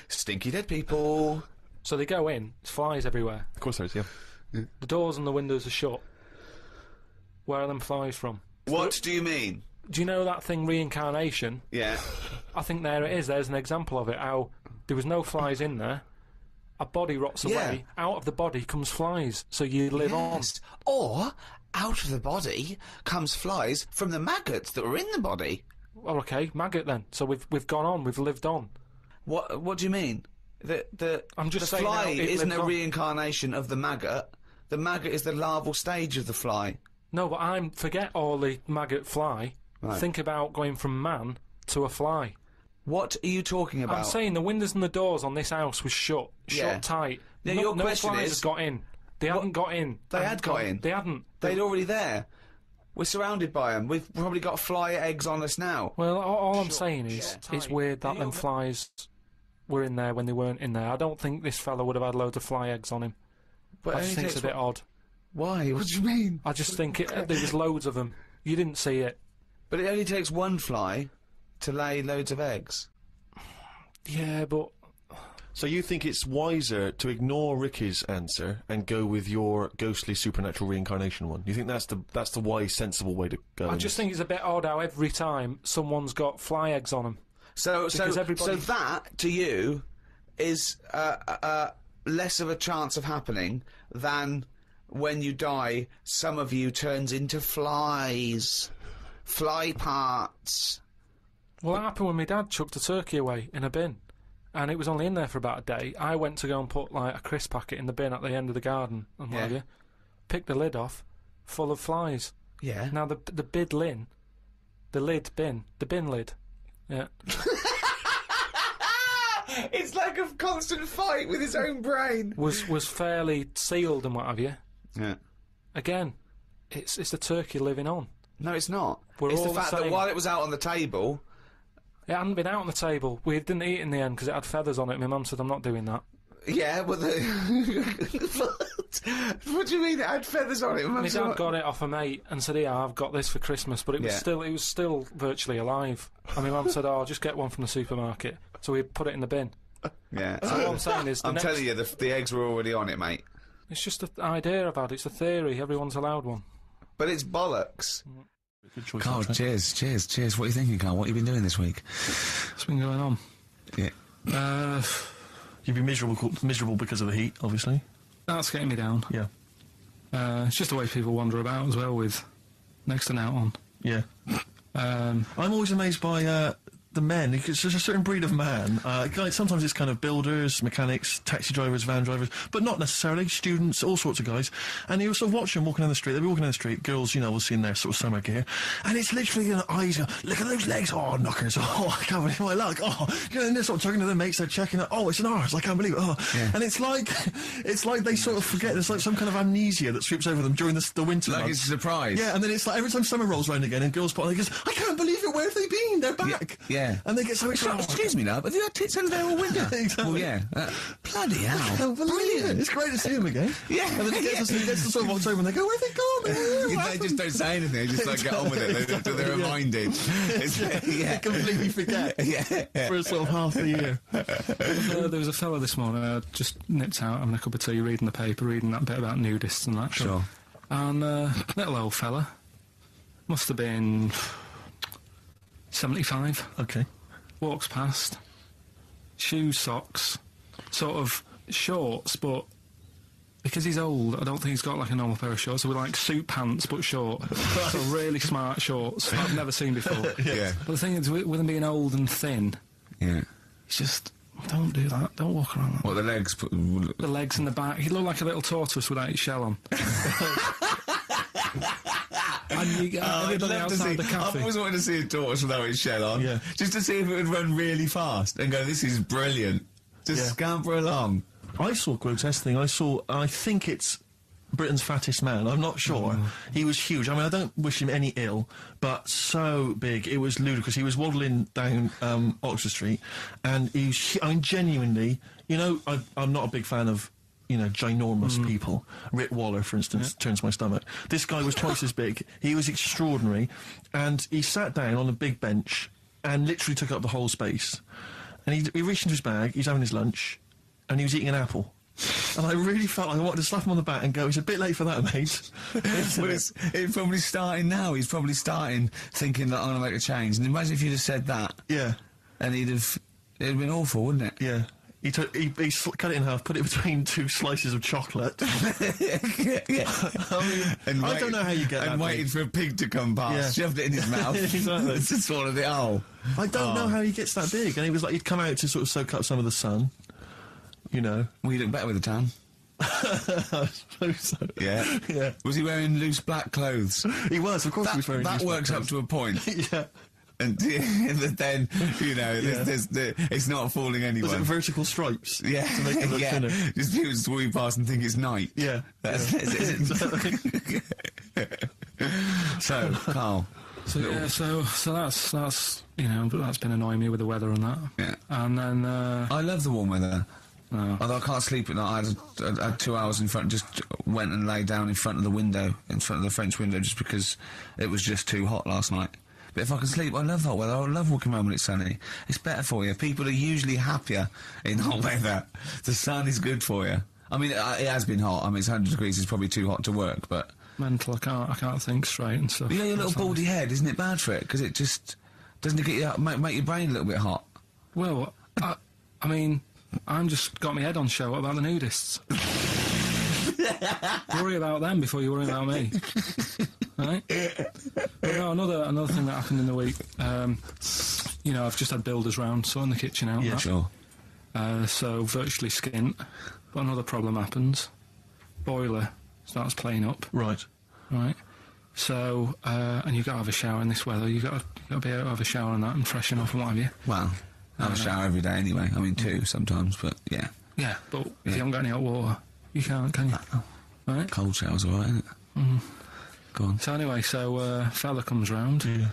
Stinky dead people. So they go in, there's flies everywhere. Of course there is, yeah. The doors and the windows are shut. Where are them flies from? What do you mean? Do you know that thing, reincarnation? Yeah. I think there it is. There's an example of it, how there was no flies in there. A body rots away. Out of the body comes flies, so you live on. Or, out of the body comes flies from the maggots that were in the body. Well, okay, maggot then. So we've gone on, we've lived on. What do you mean? I'm just the saying fly now, it isn't lived a on. reincarnation of the maggot. The maggot is the larval stage of the fly. No, but forget all the maggot fly. Right. Think about going from man to a fly. What are you talking about? I'm saying the windows and the doors on this house was shut tight. Now, your question flies is... had got in. They hadn't got in. They had got in? They hadn't. They'd already there. We're surrounded by them. We've probably got fly eggs on us now. Well, all I'm saying is, it's weird that them flies were in there when they weren't in there. I don't think this fella would have had loads of fly eggs on him. But I just think it's a bit odd. Why? What do you mean? I just think there was loads of them. You didn't see it. But it only takes one fly to lay loads of eggs. Yeah, but... So you think it's wiser to ignore Ricky's answer and go with your ghostly supernatural reincarnation one? You think that's the wise, sensible way to go? I just think it's a bit odd how every time someone's got fly eggs on them. So that, to you, is less of a chance of happening than when you die, some of you turns into flies. Fly parts. Well, that happened when my dad chucked a turkey away in a bin. And it was only in there for about a day. I went to go and put, like, a crisp packet in the bin at the end of the garden and what have you. Picked the lid off, full of flies. Yeah. Now, the bin lid. Yeah. It's like a constant fight with his own brain. Was fairly sealed and what have you. Yeah. Again, it's the turkey living on. No, it's not. We're it's all the fact the that same. while it was out on the table... It hadn't been out on the table. We didn't eat it in the end because it had feathers on it. My mum said, I'm not doing that. Yeah, but what do you mean it had feathers on it? My dad got it off a mate and said, yeah, I've got this for Christmas, but it was still virtually alive. And my mum said, oh, I'll just get one from the supermarket. So we put it in the bin. Yeah. So what I'm saying is... I'm telling you, the eggs were already on it, mate. It's just an idea I've had. It's a theory. Everyone's allowed one. But it's bollocks. Good choice, Carl, cheers. What are you thinking, Carl? What have you been doing this week? What's been going on? Yeah. You'd be miserable because of the heat, obviously. That's getting me down. Yeah. It's just the way people wander about as well with next to now on. Yeah. I'm always amazed by the men, because there's a certain breed of man. Sometimes it's kind of builders, mechanics, taxi drivers, van drivers, but not necessarily students, all sorts of guys. And you sort of watch them walking down the street. They'll be walking down the street. Girls, we'll see in their sort of summer gear, and it's literally eyes. Look at those legs. Oh, knockers. Oh, I can't believe my luck. Oh, and they're sort of talking to their mates. They're checking it. Oh, it's an ours. I can't believe it. Oh, yeah. And it's like they sort of forget. There's like some kind of amnesia that sweeps over them during the winter months. Like it's a surprise. Yeah, and then it's like every time summer rolls around again, and girls put on, they goes, I can't believe it. Where have they been? They're back. Yeah. And they get so excited. Excuse me, love, have you had tits under there all winter? Exactly. Well, yeah. Bloody hell. Brilliant. It's great to see them again. Yeah. And then it gets to sort of October and they go, where have they gone? They just don't say anything. They just get on with it. They're reminded. They completely forget for a sort of half the year. There was a fella this morning, I just nipped out having a cup of tea, reading the paper, reading that bit about nudists and that. Sure. And little old fella, must have been 75. Okay. Walks past, shoes, socks, sort of shorts, but because he's old, I don't think he's got like a normal pair of shorts. So with like suit pants but short, so really smart shorts I've never seen before. Yeah. But the thing is, with him being old and thin, it's just don't do that. Don't walk around that. What, the legs? The legs and the back. He looked like a little tortoise without its shell on. And everybody outside the cafe. I've always wanted to see a tortoise without its shell on. Just to see if it would run really fast and go, this is brilliant. Just scamper along. I saw a grotesque thing. I think it's Britain's fattest man. I'm not sure. He was huge. I mean, I don't wish him any ill, but so big, it was ludicrous. He was waddling down Oxford Street, and genuinely, I'm not a big fan of ginormous people. Rick Waller, for instance, turns my stomach. This guy was twice as big. He was extraordinary. And he sat down on a big bench and literally took up the whole space. and he reached into his bag, he's having his lunch, and he was eating an apple. And I really felt like I wanted to slap him on the back and go, it's a bit late for that, mate. Well, it's probably starting now. He's probably starting thinking that I'm going to make a change. And imagine if you'd have said that. Yeah. And it'd have been awful, wouldn't it? Yeah. He cut it in half, put it between 2 slices of chocolate. Yeah. I don't know how you get that. And waited for a pig to come past, shoved it in his mouth. Exactly. To swallowed it whole. I don't know how he gets that big. And he was like, he'd come out to sort of soak up some of the sun. You know. Well, you look better with a tan. I suppose so. Yeah. Yeah. Was he wearing loose black clothes? He was, of course he was wearing that loose works black up to a point. Yeah. And then, you know, it's not fooling anyone. Was it vertical stripes? Yeah. To make it look thinner. Just people just walk past and think it's night. Yeah. Exactly. So, Carl. So yeah, so that's you know, but that's been annoying me with the weather and that. Yeah. And then I love the warm weather. no. Although I can't sleep at night. I had 2 hours in front, just went and lay down in front of the window, in front of the French window, just because it was just too hot last night. But if I can sleep, I love hot weather. I love walking around when it's sunny. It's better for you. People are usually happier in hot weather. The sun is good for you. I mean, it has been hot. I mean, it's 100 degrees. It's probably too hot to work, but... Mental, I can't think straight and stuff. Yeah, your little baldy head, isn't it bad for it? Because it just... Doesn't it get you make your brain a little bit hot? Well, I mean, I'm just got my head on show. What about the nudists? Worry about them before you worry about me. Right? But no, another thing that happened in the week, you know, I've just had builders round, sorting the kitchen out. Yeah, sure. So virtually skint. But another problem happens. Boiler starts playing up. Right. Right. So, and you've got to have a shower in this weather. You've got to be able to have a shower and that and freshen up and what have you. Well, I have a shower every day anyway. I mean, 2 sometimes, but yeah. Yeah, but if you haven't got any hot water, you can't, can you? Right? Cold shower's alright, isn't it? Mm. Go on. So anyway, fella comes round. Yeah.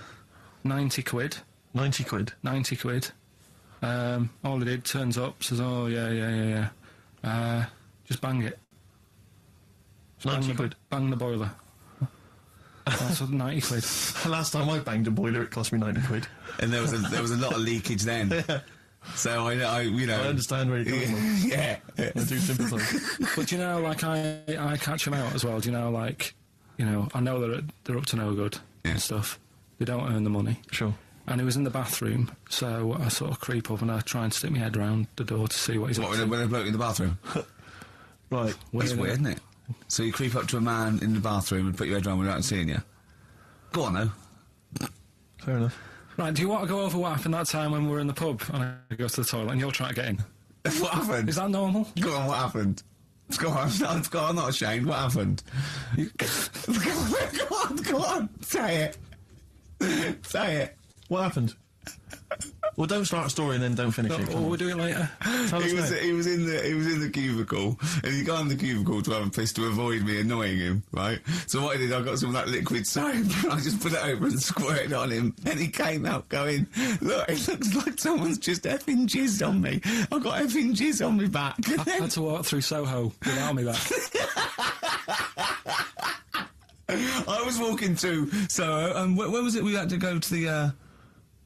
90 quid. 90 quid. 90 quid. All he did, turns up, says, oh, yeah. Just bang it. 90 quid. Bang the boiler. That's 90 quid. Last time I banged a boiler, it cost me 90 quid. And there was a lot of leakage then. Yeah. So I you know... I understand where you're coming from. Yeah. I do sympathise. But you know, like, I catch them out as well. Do you know, like, you know, I know they're up to no good and stuff. They don't earn the money. Sure. And he was in the bathroom, so I sort of creep up and I try and stick my head round the door to see what he's up to. When a bloke in the bathroom? Right. That's weird, isn't it? So you creep up to a man in the bathroom and put your head around without seeing you? Go on, though. Fair enough. Right, do you want to go over what happened that time when we were in the pub and I go to the toilet and you're trying to get in? What happened? Is that normal? Go on, what happened? Go on, I'm not ashamed. What happened? Go on, say it. Say it. What happened? Well, don't start a story and then don't finish it. We'll do it later. He was in the cubicle, and he got in the cubicle to have a piss to avoid me annoying him, right? So what I did, I got some of that liquid soap, and I just put it over and squirted on him, and he came out going, look, it looks like someone's just effing jizzed on me. I've got effing jizz on me back. I had to walk through Soho without me back. I was walking through Soho, and when was it we had to go to the,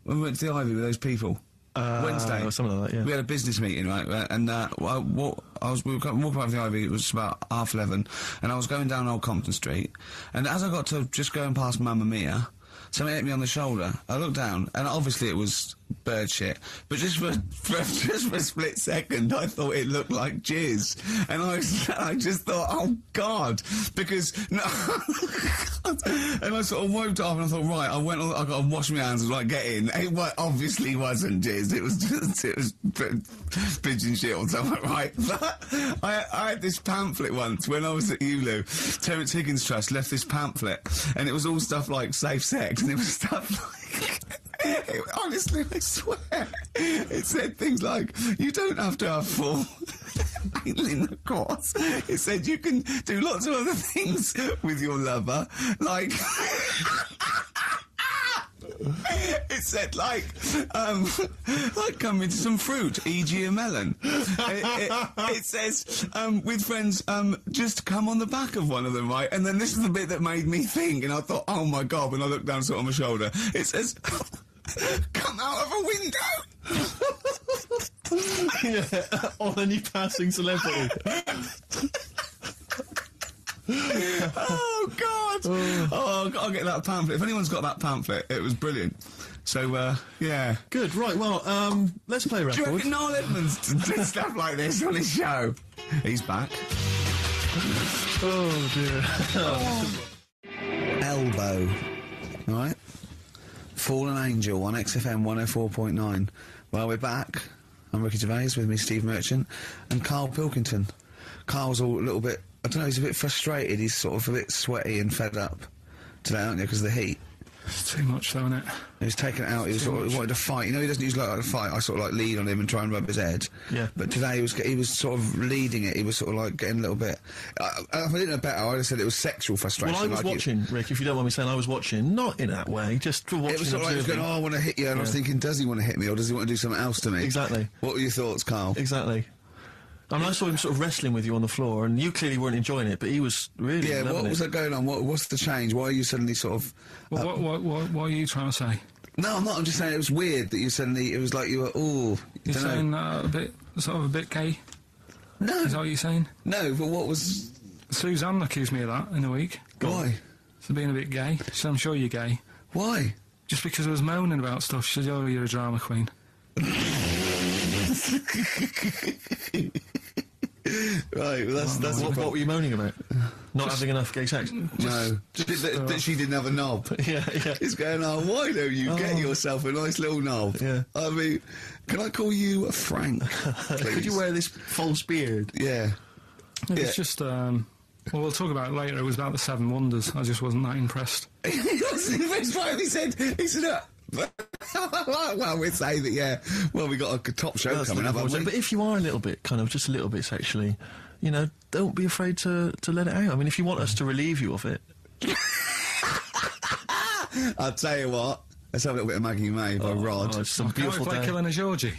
when we went to the Ivy with those people? Wednesday. Or something like that, yeah. We had a business meeting, right? And we were walking around the Ivy, it was about 11:30, and I was going down Old Compton Street, and as I got to just going past Mamma Mia, something hit me on the shoulder. I looked down, and obviously it was bird shit, but just for a split second, I thought it looked like jizz, and I just thought, oh God, because no, and I sort of wiped it off, and I thought, right, I got to wash my hands and like get in. It obviously wasn't jizz. It was pigeon shit or something, right? But I had this pamphlet once when I was at ULU. Terence Higgins Trust left this pamphlet, and it was all stuff like safe sex, and it was stuff like. Honestly, I swear, it said things like, you don't have to have full anal intercourse. It said you can do lots of other things with your lover, like... It said, like come with some fruit, e.g. a melon. It says, with friends, just come on the back of one of them, right? And then this is the bit that made me think, and I thought, oh my God, when I looked down sort of my shoulder, it says, come out of a window. Yeah, on any passing celebrity. Oh, God! Oh, I'll get that pamphlet. If anyone's got that pamphlet, it was brilliant. So, yeah. Good, right, well, let's play a Do you record. reckon Noel Edmonds did stuff like this on his show? He's back. Oh, dear. Elbow. Right? Fallen Angel on XFM 104.9. Well, we're back. I'm Ricky Gervais, with me Steve Merchant and Carl Pilkington. Carl's all a little bit, I don't know, he's a bit frustrated. He's sort of a bit sweaty and fed up today, aren't you, because of the heat? It's too much, though, isn't it? He was taken out, he was sort of, he wanted to fight. You know, he doesn't usually like to fight. I sort of like lead on him and try and rub his head. Yeah. But today he was sort of leading it. He was sort of like getting a little bit... if I didn't know better, I'd have said it was sexual frustration. Well, I was like watching, Rick, if you don't mind me saying, I was watching, not in that way, just for watching. It was sort of like, he was going, oh, I want to hit you, and I was thinking, does he want to hit me, or does he want to do something else to me? Exactly. What were your thoughts, Carl? Exactly. I mean, I saw him sort of wrestling with you on the floor, and you clearly weren't enjoying it, but he was really Yeah, what was that going on? What's the change? Why are you suddenly sort of... Well, what are you trying to say? No, I'm not, I'm just saying it was weird that you suddenly, it was like you were, ooh... You're saying a bit gay? No. Is that what you're saying? No, but what was... Suzanne accused me of that in the week. Why? For being a bit gay. She said, I'm sure you're gay. Why? Just because I was moaning about stuff. She said, oh, you're a drama queen. Right, well, that's What were you moaning about? Not having enough gay sex? No, that she didn't have a knob. Yeah. It's going, oh, why don't you get yourself a nice little knob? Yeah. I mean, can I call you Frank, please? Could you wear this false beard? Yeah. It's just, well, we'll talk about it later. It was about the Seven Wonders. I just wasn't that impressed. He wasn't impressed by him. He said, well, we'd say that, yeah, well, we got a top show coming up, haven't we? But if you are a little bit, kind of, just a little bit sexually, you know, don't be afraid to let it out. I mean, if you want us to relieve you of it... I'll tell you what, let's have a little bit of Maggie May by Rod. Oh, it's some beautiful play day. Killing a Georgie?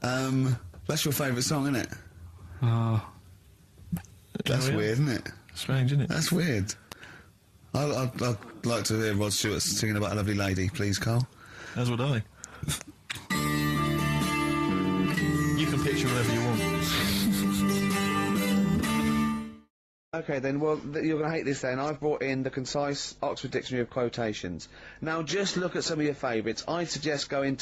That's your favourite song, isn't it? Oh. That's weird, isn't it? Strange, isn't it? That's weird. I'd like to hear Rod Stewart singing about a lovely lady, please, Carl. As would I. You can picture whatever you want. Okay then, well, you're going to hate this then. I've brought in the concise Oxford Dictionary of Quotations. Now, just look at some of your favourites. I'd suggest going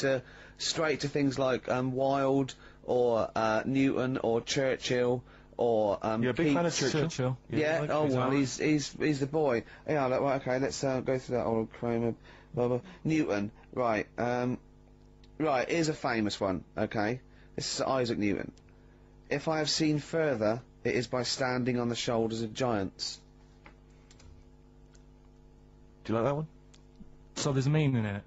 straight to things like Wilde, or Newton, or Churchill, or You're a big fan of Churchill? Yeah, like oh well, he's the boy. Yeah, right, okay, let's go through that old Kramer, blah, blah. Newton, right, right, here's a famous one, okay? This is Isaac Newton. If I have seen further, it is by standing on the shoulders of giants. Do you like that one? So there's meaning in it?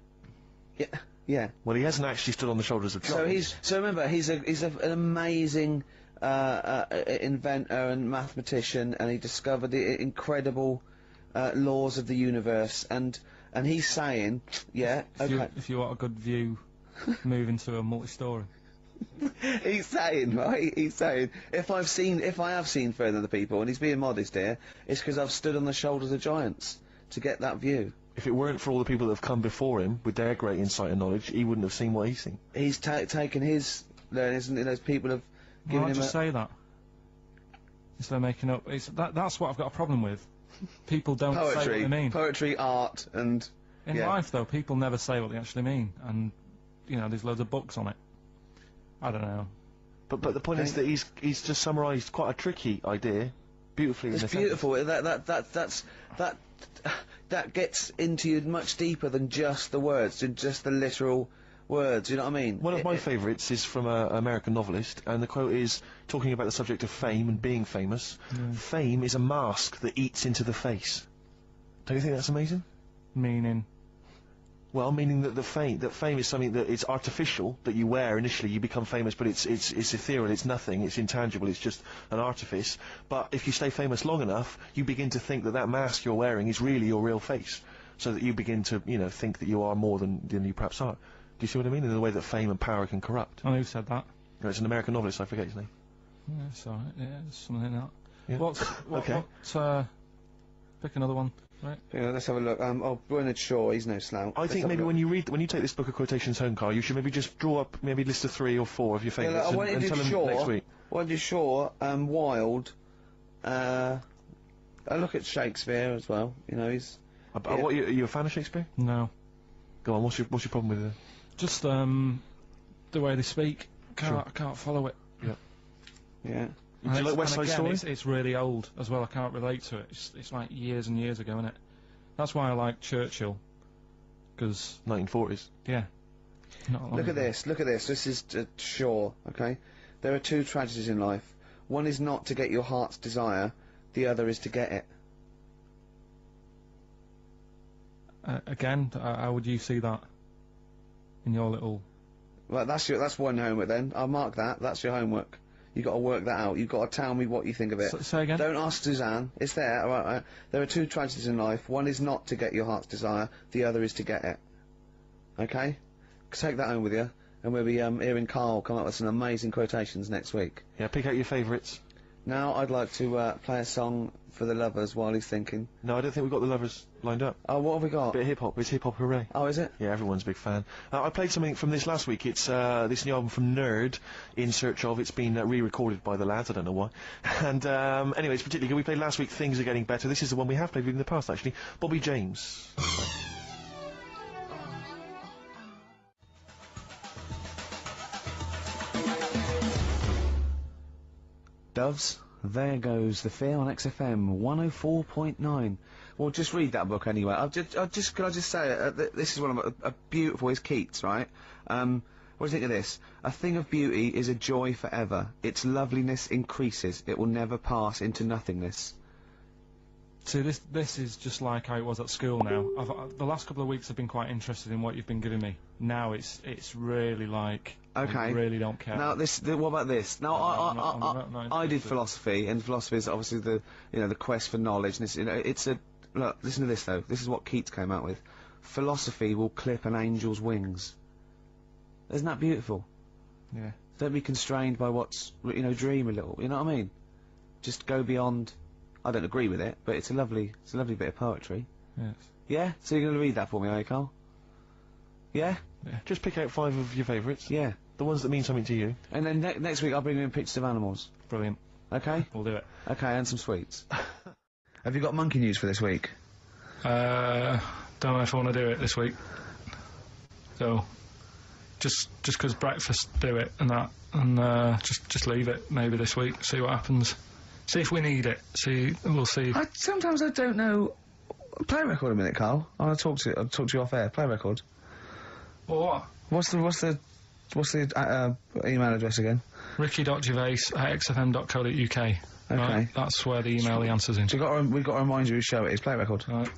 Yeah. Well, he hasn't actually stood on the shoulders of giants. So remember, he's an amazing inventor and mathematician, and he discovered the incredible laws of the universe, and he's saying, yeah, okay. If you want a good view, move into a multi-story. He's saying, right, if I have seen further than the people, and he's being modest here, it's because I've stood on the shoulders of giants to get that view. If it weren't for all the people that have come before him, with their great insight and knowledge, he wouldn't have seen what he's seen. He's taken his learnings, and those people have given him just say that. Instead of making up... That's what I've got a problem with. People don't say what they mean. Poetry, art, and... In life, though, people never say what they actually mean, and, you know, there's loads of books on it. I don't know. But the point is that he's just summarised quite a tricky idea, beautifully. It's beautiful. That gets into you much deeper than just the words, than just the literal words. You know what I mean? One of my favourites is from an American novelist, and the quote is talking about the subject of fame and being famous. Fame is a mask that eats into the face. Don't you think that's amazing? Meaning? Well, meaning that fame is something that it's artificial, that you wear initially, you become famous, but it's ethereal, it's nothing, it's intangible, it's just an artifice. But if you stay famous long enough, you begin to think that mask you're wearing is really your real face, so that you begin to, you know, think that you are more than you perhaps are. Do you see what I mean? In the way that fame and power can corrupt. I know who said that. No, it's an American novelist, I forget his name. Yeah, it's alright, yeah, there's something in that. Yeah. Pick another one. Right. Yeah, let's have a look. Bernard Shaw, he's no slouch. I think maybe when you take this book of quotations home, Carl, you should maybe just draw up maybe a list of 3 or 4 of your favourites and tell them next week. I want to do Shaw, Wilde, I look at Shakespeare as well, you know, he's... What, are you a fan of Shakespeare? No. Go on, what's your problem with it? Just, the way they speak. I can't follow it. Yeah. Yeah. Do you like West Side Story? It's really old as well. I can't relate to it. It's like years and years ago, isn't it? That's why I like Churchill. Because 1940s. Yeah. Look at this. Look at this. This is Shaw. Okay. There are 2 tragedies in life. One is not to get your heart's desire. The other is to get it. Again, how would you see that in your little? Well, that's one homework then. I'll mark that. That's your homework. You got to work that out. You've got to tell me what you think of it. Say again? Don't ask Suzanne. It's there. All right. There are 2 tragedies in life. One is not to get your heart's desire. The other is to get it. Okay? Take that home with you, and we'll be hearing Carl come up with some amazing quotations next week. Yeah, pick out your favourites. Now I'd like to play a song for the lovers while he's thinking. No, I don't think we've got the lovers lined up. Oh, what have we got? Bit of hip-hop. It's hip-hop hooray. Oh, is it? Yeah, everyone's a big fan. I played something from this last week. It's this new album from Nerd, In Search Of. It's been re-recorded by the lads, I don't know why. And anyway, it's particularly good. We played last week Things Are Getting Better. This is the one we have played in the past, actually. Bobby James. Doves, there goes the fear on XFM 104.9. Well, just read that book anyway. Could I just say, this is one of a beautiful, is Keats, right? What do you think of this? A thing of beauty is a joy forever. Its loveliness increases. It will never pass into nothingness. See, this is just like how it was at school now. The last couple of weeks I've been quite interested in what you've been giving me. Now it's really like... Okay. I really don't care. Now what about this? Now I did philosophy, and philosophy is obviously the quest for knowledge. And look, listen to this though. This is what Keats came out with. Philosophy will clip an angel's wings. Isn't that beautiful? Yeah. Don't be constrained by what's dream a little. You know what I mean? Just go beyond. I don't agree with it, but it's a lovely bit of poetry. Yes. Yeah. So you're going to read that for me, are you, Carl? Yeah. Yeah. Just pick out 5 of your favourites. Yeah. The ones that mean something to you. And then next week I'll bring you in pictures of animals. Brilliant. Okay? We'll do it. Okay, and some sweets. Have you got monkey news for this week? Don't know if I want to do it this week. So, just 'cause breakfast do it and that, and just leave it maybe this week, see what happens. See if we need it. We'll see. Sometimes I don't know. Play a record a minute, Carl. I'll talk to you off air. Play a record. Well, what? What's the email address again? ricky.gervais@xfm.co.uk. Okay. Right? That's where the email the answer's in. So we've got to remind you whose show it is. Play a record. Right.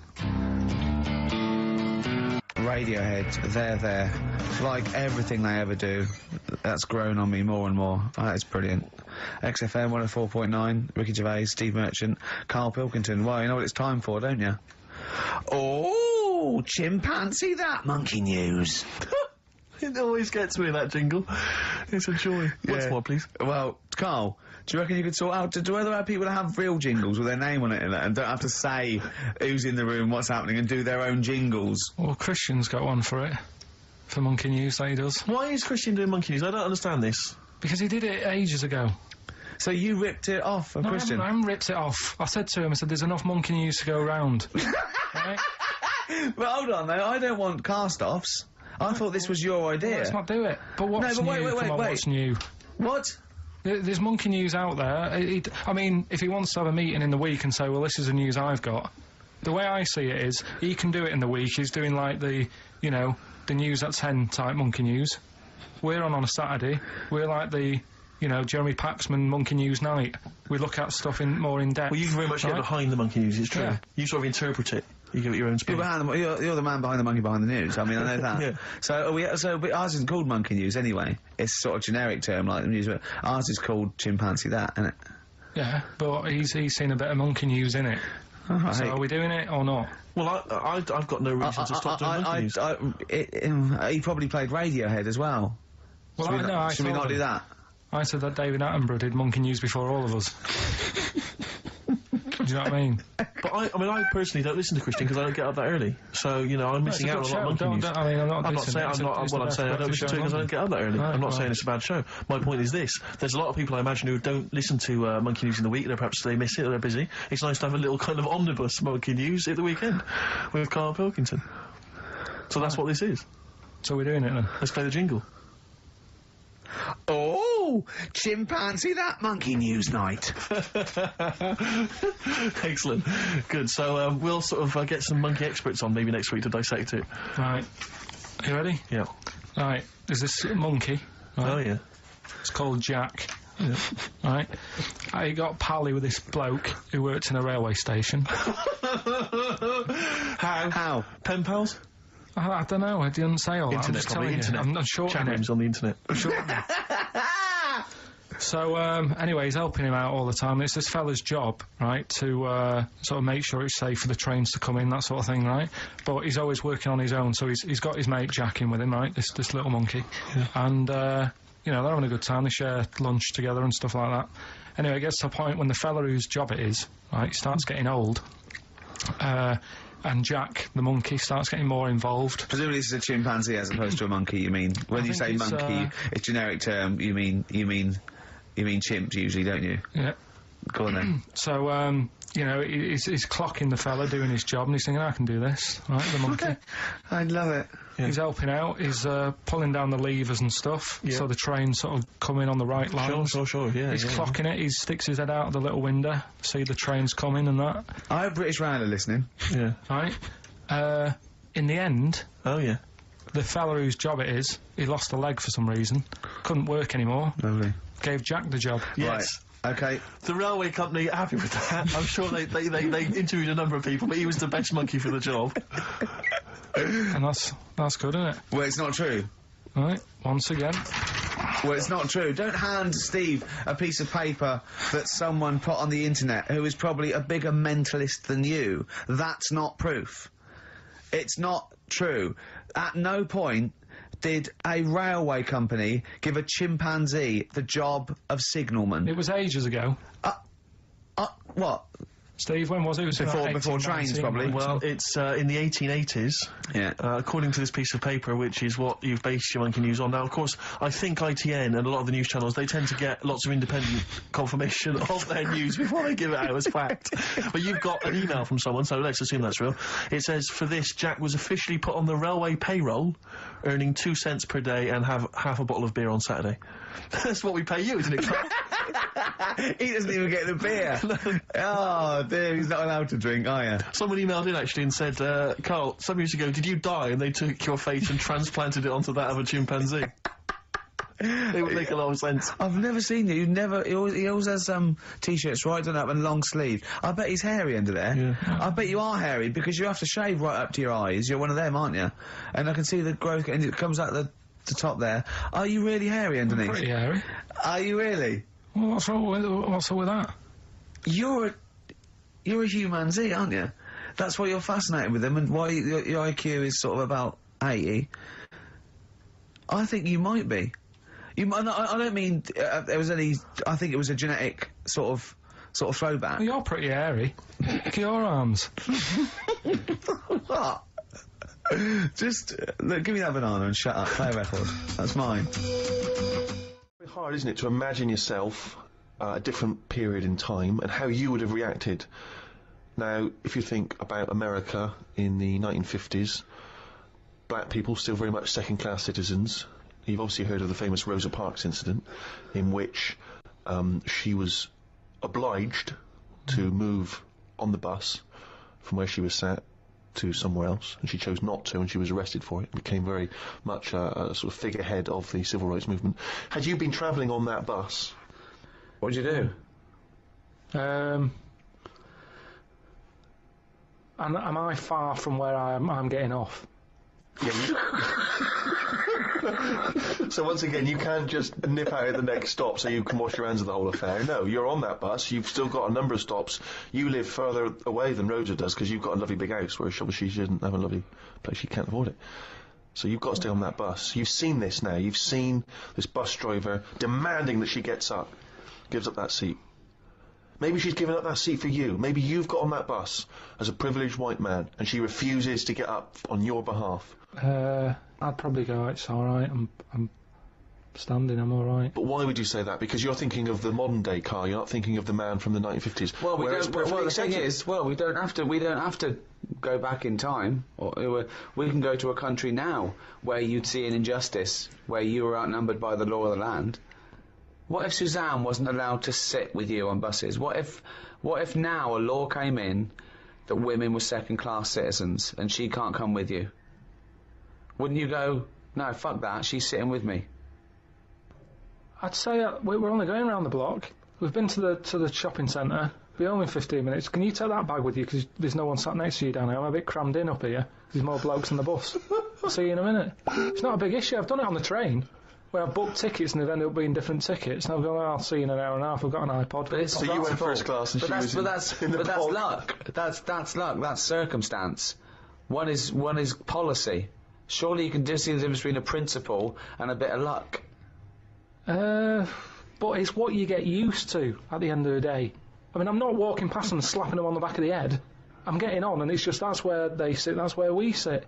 Radiohead, they're there. Like everything they ever do, that's grown on me more and more. That is brilliant. XFM 104.9, Ricky Gervais, Steve Merchant, Carl Pilkington. Well, you know what it's time for, don't you? Oh, chimpanzee that monkey news. It always gets me, that jingle. It's a joy. Yeah. Once more, please. Well, Carl, do you reckon you could sort out... Do other people that have real jingles with their name on it and don't have to say who's in the room, what's happening, and do their own jingles? Well, Christian's got one for it. For Monkey News, that he does. Why is Christian doing Monkey News? I don't understand this. Because he did it ages ago. So you ripped it off of Christian? I haven't ripped it off. I said to him, there's enough Monkey News to go around. Right? But hold on, though. I don't want cast-offs. I thought this was your idea. Well, let's not do it. But what's new? Wait. What's new? What? There's Monkey News out there. I mean, if he wants to have a meeting in the week and say, well, this is the news I've got, the way I see it is, he can do it in the week. He's doing, like, the news at 10 type Monkey News. We're on a Saturday. We're like the... Jeremy Paxman Monkey News night. We look at stuff more in depth. Well, you very much get behind the Monkey News, it's true. Yeah. You sort of interpret it. You give it your own spin. You're the man behind the monkey behind the news. I mean, I know that. Yeah. So ours isn't called Monkey News anyway. It's sort of generic term like the news, but ours is called Chimpanzee That, isn't it? Yeah, but he's seen a bit of Monkey News in it. Right. So are we doing it or not? Well, I've got no reason to stop doing Monkey News. He probably played Radiohead as well. Well, should we not do that? I said that David Attenborough did Monkey News before all of us. Do you know what I mean? But I personally don't listen to Christian because I don't get up that early. So, you know, I'm missing out on a lot of monkey news. I'm not saying I don't listen to it because I don't get up that early. I'm not saying it's a bad show. My point is this. There's a lot of people, I imagine, who don't listen to monkey news in the week. Perhaps they miss it or they're busy. It's nice to have a little kind of omnibus monkey news at the weekend with Carl Pilkington. So that's what this is. So we're doing it then. Let's play the jingle. Oh, chimpanzee that monkey news night. Excellent. Good. So we'll sort of get some monkey experts on maybe next week to dissect it. Right. Are you ready? Yeah. Right. There's this monkey. Right? Oh, yeah. It's called Jack. Yeah. Right. I got pally with this bloke who worked in a railway station. How? Pen pals? I don't know. I didn't say all internet, that. I'm just telling internet. you. I'm not sure. Chat rooms on the internet. So, anyway, he's helping him out all the time. It's this fella's job, right, to sort of make sure it's safe for the trains to come in, that sort of thing, right? But he's always working on his own, so he's got his mate Jack in with him, right, this little monkey. Yeah. And, you know, they're having a good time. They share lunch together and stuff like that. Anyway, it gets to a point when the fella whose job it is, right, starts getting old. And Jack, the monkey, starts getting more involved. Presumably this is a chimpanzee as opposed to a monkey, you mean? When you say monkey, it's generic term, you mean chimp usually, don't you? Yeah. Go on then. So, you know, he's clocking the fella doing his job, and he's thinking, I can do this, right, the monkey. I love it. Yeah. He's helping out, he's pulling down the levers and stuff, so the trains sort of come in on the right lines. Sure, yeah. He's clocking it, he sticks his head out of the little window, see the trains coming and that. I have British Rail listening. Yeah. Right? In the end... Oh, yeah. The fella whose job it is, he lost a leg for some reason, couldn't work anymore. Lovely. Gave Jack the job. Yes. Right. Okay. The railway company happy with that. I'm sure they interviewed a number of people, but he was the best monkey for the job. And that's good, isn't it? Well, it's not true. Right, once again. Well, it's not true. Don't hand Steve a piece of paper that someone put on the internet who is probably a bigger mentalist than you. That's not proof. It's not true. At no point did a railway company give a chimpanzee the job of signalman. It was ages ago. What? Steve, when was it? It was before trains, probably. Well, it's in the 1880s. Yeah. According to this piece of paper, which is what you've based your monkey news on. Now, of course, I think ITN and a lot of the news channels, they tend to get lots of independent confirmation of their news before they give it out as fact. But you've got an email from someone, so let's assume that's real. It says, for this, Jack was officially put on the railway payroll, earning 2 cents per day and have half a bottle of beer on Saturday. That's what we pay you, isn't it, Carl? He doesn't even get the beer. Oh, dear, he's not allowed to drink, are you? Someone emailed in, actually, and said, Carl, some years ago, did you die? And they took your face and transplanted it onto that of a chimpanzee. It would make a lot of sense. I've never seen you. He always has t-shirts right done up and long sleeve. I bet he's hairy under there. Yeah. I bet you are hairy because you have to shave right up to your eyes. You're one of them, aren't you? And I can see the growth, and it comes out the top there. Are you really hairy underneath? I'm pretty hairy. Are you really? Well, what's wrong with that? You're a humanzee, aren't you? That's why you're fascinated with them, and why your IQ is sort of about 80. I think you might be. You might. I don't mean there was any. I think it was a genetic sort of throwback. Well, you're pretty hairy. Look at your arms. What? Just look, give me that banana and shut up. Play a record. That's mine. It's hard, isn't it, to imagine yourself a different period in time and how you would have reacted. Now, if you think about America in the 1950s, black people still very much second-class citizens. You've obviously heard of the famous Rosa Parks incident, in which she was obliged to move on the bus from where she was sat to somewhere else, and she chose not to, and she was arrested for it. It became very much a sort of figurehead of the civil rights movement. Had you been travelling on that bus, what did you do? Am I far from where I'm getting off? So once again, you can't just nip out at the next stop so you can wash your hands of the whole affair. No, you're on that bus, you've still got a number of stops. You live further away than Rosa does because you've got a lovely big house, whereas obviously she doesn't have a lovely place, she can't afford it. So you've got to stay on that bus. You've seen this now, you've seen this bus driver demanding that she gets up, gives up that seat. Maybe she's given up that seat for you. Maybe you've got on that bus as a privileged white man, and she refuses to get up on your behalf. I'd probably go, it's alright, I'm standing, I'm alright. But why would you say that? Because you're thinking of the modern day car, you're not thinking of the man from the 1950s. Well, the thing is, we don't have to go back in time. We can go to a country now where you'd see an injustice, where you were outnumbered by the law of the land. What if Suzanne wasn't allowed to sit with you on buses? What if now a law came in that women were second-class citizens and she can't come with you? Wouldn't you go, no, fuck that, she's sitting with me? I'd say we're only going around the block. We've been to the shopping centre. We're home in 15 minutes. Can you take that bag with you? Because there's no one sat next to you down here. I'm a bit crammed in up here. There's more blokes on the bus. I'll see you in a minute. It's not a big issue. I've done it on the train, where I've booked tickets and they've ended up being different tickets. And I've gone, I'll see you in an hour and a half. I've got an iPod. But so you went first class and that's luck. That's luck. That's circumstance. One is policy. Surely you can just see the difference between a principle and a bit of luck. But it's what you get used to at the end of the day. I mean, I'm not walking past them and slapping them on the back of the head. I'm getting on, and it's just that's where they sit, that's where we sit.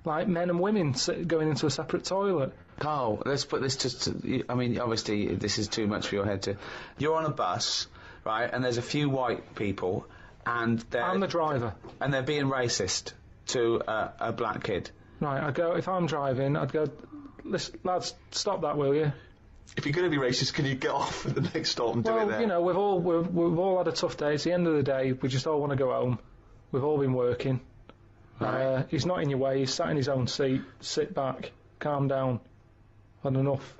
Like men and women going into a separate toilet. Carl, let's put this I mean, obviously, this is too much for your head to... You're on a bus, right, and there's a few white people, and they're... I'm the driver. And they're being racist to a black kid. Right, I'd go, if I'm driving, I'd go, listen, lads, stop that, will you? If you're going to be racist, can you get off at the next stop and do it there? Well, you know, we've all had a tough day. It's the end of the day. We just all want to go home. We've all been working. Right. He's not in your way. He's sat in his own seat. Sit back. Calm down. Had enough.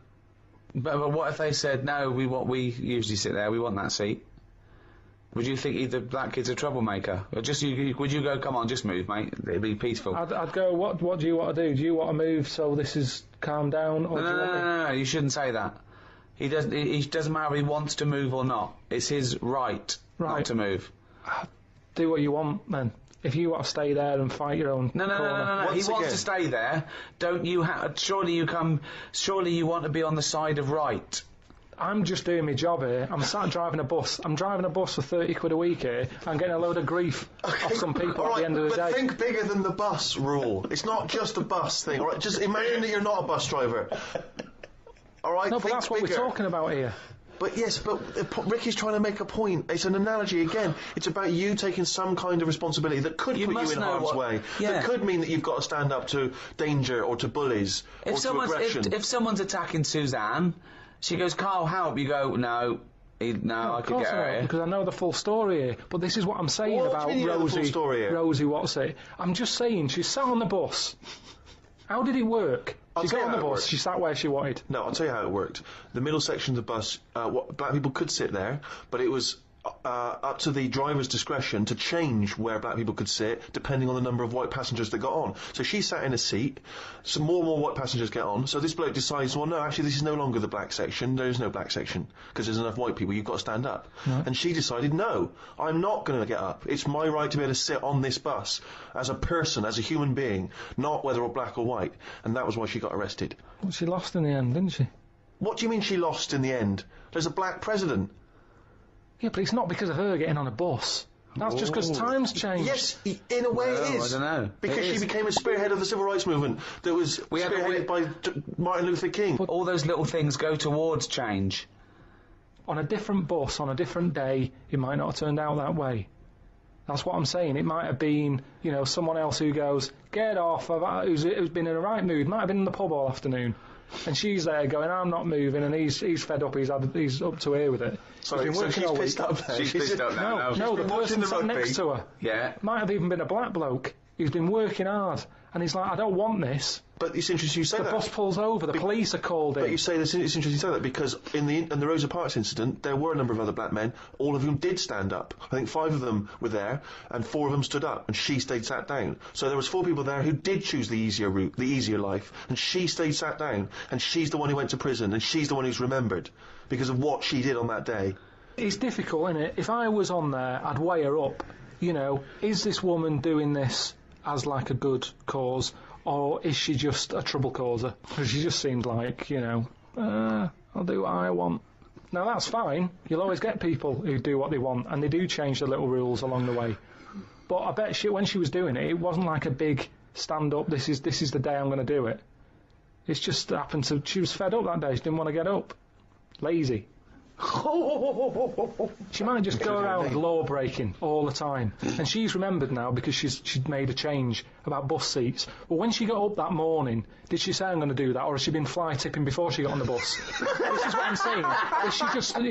But what if they said, no, we usually sit there, we want that seat? Would you think either black kid's a troublemaker? Or just would you go, come on, just move, mate, it'd be peaceful? I'd go, what do you want to do? Do you want to move so this is calm down? Or No, you shouldn't say that. He doesn't matter if he wants to move or not. It's his right not to move. Do what you want, then. If you want to stay there and fight your own corner. No. He wants to stay there. Don't you surely you want to be on the side of right. I'm just doing my job here. I'm sat driving a bus. I'm driving a bus for 30 quid a week here. I'm getting a load of grief off some people at the end of the day. But think bigger than the bus rule. It's not just a bus thing, all right? Just imagine that you're not a bus driver. All right? No, but that's what we're talking about here. But yes, but Ricky's trying to make a point. It's an analogy again. It's about you taking some kind of responsibility that could put you in harm's way. Yeah. That could mean that you've got to stand up to danger or to bullies or to aggression. If someone's attacking Suzanne, she goes, "Carl, help!" You go, "No, I could get her here." Because I know the full story here. But this is what I'm saying about Rosie. What's it? I'm just saying she sat on the bus. How did it work? She got on the bus, she sat where she wanted. No, I'll tell you how it worked. The middle section of the bus, black people could sit there, but it was up to the driver's discretion to change where black people could sit, depending on the number of white passengers that got on. So she sat in a seat, some more and more white passengers get on, so this bloke decides, well, no, actually, this is no longer the black section, there is no black section, because there's enough white people, you've got to stand up. Right. And she decided, no, I'm not going to get up. It's my right to be able to sit on this bus, as a person, as a human being, not whether or black or white. And that was why she got arrested. Well, she lost in the end, didn't she? What do you mean she lost in the end? There's a black president. Yeah, but it's not because of her getting on a bus. That's just because times changed. Yes, in a way it is. I don't know. Because she became a spearhead of the civil rights movement that was spearheaded by Martin Luther King. But all those little things go towards change. On a different bus, on a different day, it might not have turned out that way. That's what I'm saying. It might have been, you know, someone else who goes, get off, who's been in a right mood, might have been in the pub all afternoon. And she's there going, I'm not moving, and he's fed up, he's up to here with it. Sorry, so she's pissed up there. She's pissed up now. No, the person sat next to her. Yeah. Might have even been a black bloke. He's been working hard, and he's like, I don't want this. But it's interesting you say that. The bus pulls over, the police are called in. But you say this, it's interesting you say that, because in the Rosa Parks incident, there were a number of other black men, all of whom did stand up. I think 5 of them were there, and 4 of them stood up, and she stayed sat down. So there was 4 people there who did choose the easier route, the easier life, and she stayed sat down, and she's the one who went to prison, and she's the one who's remembered, because of what she did on that day. It's difficult, isn't it? If I was on there, I'd weigh her up. You know, is this woman doing this as like a good cause, or is she just a trouble causer? Because she just seemed like, you know, I'll do what I want. Now that's fine. You'll always get people who do what they want, and they do change the little rules along the way. But I bet when she was doing it, it wasn't like a big stand up. This is the day I'm going to do it. It's just happened to. She was fed up that day. She didn't want to get up. Lazy. She might just go around law breaking all the time, and she's remembered now because she'd made a change about bus seats. Well, when she got up that morning, did she say I'm going to do that, or has she been fly tipping before she got on the bus? This is what I'm saying. Is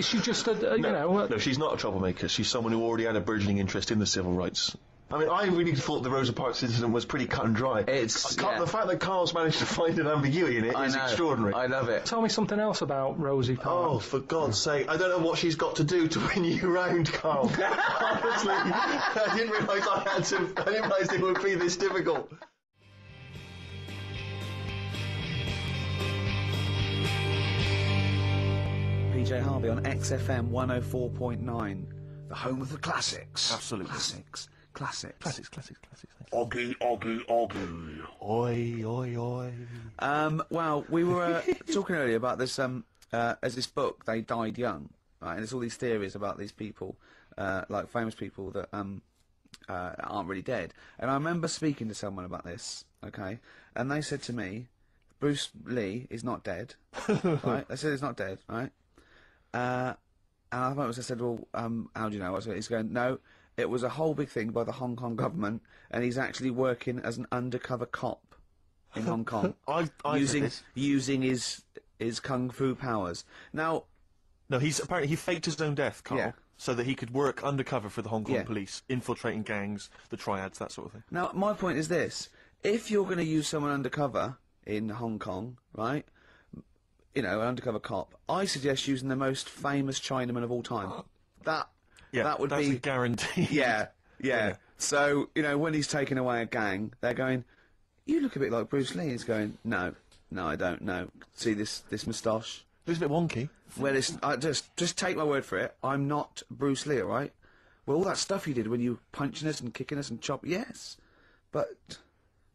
she just you know? No, she's not a troublemaker. She's someone who already had a burgeoning interest in the civil rights. I mean, I really thought the Rosa Parks incident was pretty cut and dry. The fact that Carl's managed to find an ambiguity in it is extraordinary. I love it. Tell me something else about Rosie Parks. Oh, for God's sake. I don't know what she's got to do to win you round, Carl. Honestly, I didn't realise it would be this difficult. PJ Harvey on XFM 104.9, the home of the classics. Absolutely. Classics. Classics. Oggy. Oi. Well, we were talking earlier about this, as this book, They Died Young, right? And there's all these theories about these people, like famous people that aren't really dead. And I remember speaking to someone about this, okay? And they said to me, Bruce Lee is not dead, right? They said he's not dead, right? And I said, well, how do you know? He's going, no, it was a whole big thing by the Hong Kong government, and he's actually working as an undercover cop in Hong Kong, using his kung fu powers. Now, no, he faked his own death, Carl, so that he could work undercover for the Hong Kong police, infiltrating gangs, the triads, that sort of thing. Now, my point is this: if you're going to use someone undercover in Hong Kong, right? You know, an undercover cop. I suggest using the most famous Chinaman of all time. That would that's be a guarantee. Yeah. So, you know, when he's taking away a gang, they're going, you look a bit like Bruce Lee. He's going, no, I don't know. See this moustache? It's a bit wonky. Well, just take my word for it. I'm not Bruce Lee, all right? Well, all that stuff you did when you punching us and kicking us and yes, but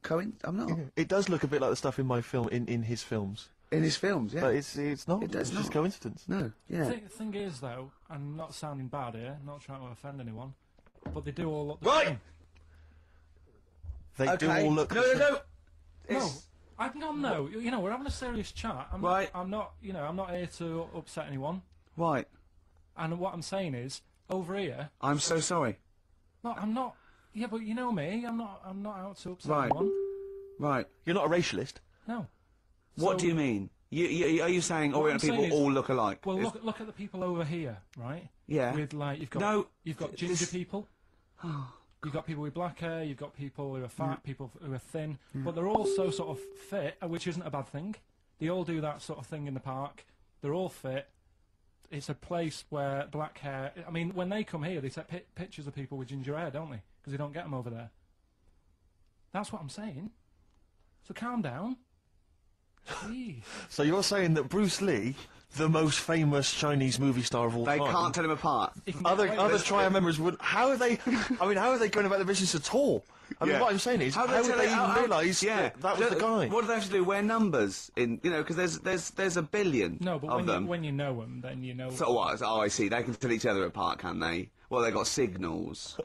I'm not. Yeah. It does look a bit like the stuff in my film, in his films. In his films, yeah. But it's not. It's just coincidence. No, yeah. The thing is, though, I'm not sounding bad here, not trying to offend anyone, but they do all look the Right! same. They do all look. No. No, you know, we're having a serious chat. I'm not here to upset anyone. Right. And what I'm saying is, over here. I'm so sorry. No, I'm not. Yeah, but you know me. I'm not out to upset Right. anyone. Right. You're not a racialist. No. What do you mean? Are you saying Orient people all look alike? Well, look at the people over here, right? Yeah. With like you've got ginger people. You've got people with black hair. You've got people who are fat, people who are thin, but they're all so sort of fit, which isn't a bad thing. They all do that sort of thing in the park. They're all fit. It's a place where black hair. I mean, when they come here, they take pictures of people with ginger hair, don't they? Because they don't get them over there. That's what I'm saying. So calm down. Jeez. So you're saying that Bruce Lee, the most famous Chinese movie star of all time, They can't tell him apart. Other triad members would. How are they? I mean, how are they going about the business at all? I mean, what I'm saying is, how would they even realise that was the guy? What do they have to do? Wear numbers in, you know, because there's a billion. No, but when you know them, then you know. So what? Oh, I see. They can tell each other apart, can they? Well, they got signals.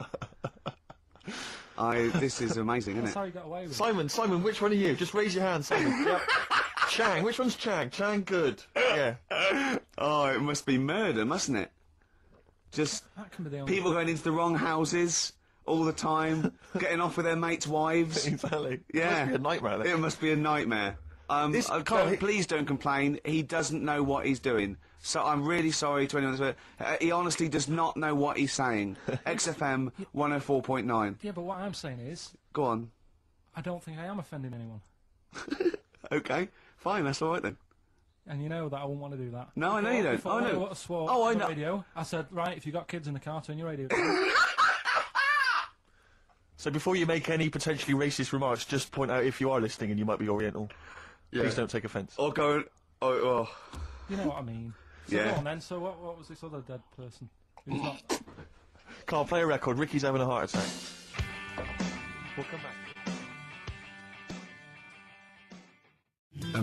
This is amazing, isn't That's it? how you got away with it. Simon, which one are you? Just raise your hand, Simon. Yep. Chang, which one's Chang? Chang, good. Yeah. Oh, it must be murder, mustn't it? Just That can be the only people going into the wrong houses all the time, getting off with their mates' wives. Exactly. Yeah. It must be a nightmare. It must be a nightmare. Please don't complain. He doesn't know what he's doing. So I'm really sorry to anyone that's... he honestly does not know what he's saying. XFM 104.9. Yeah, but what I'm saying is... Go on. I don't think I am offending anyone. Okay, fine, that's all right then. And you know that I wouldn't want to do that. No, I know you don't. Before I know. I swore Oh, I on the know. radio, I said, right, if you've got kids in the car, turn your radio. So before you make any potentially racist remarks, just point out if you are listening and you might be Oriental. Yeah. Please don't take offence. Or go... Oh. You know what I mean. So Yeah. go on then, so what was this other dead person? Who's not... Can't play a record. Ricky's having a heart attack. We'll come back.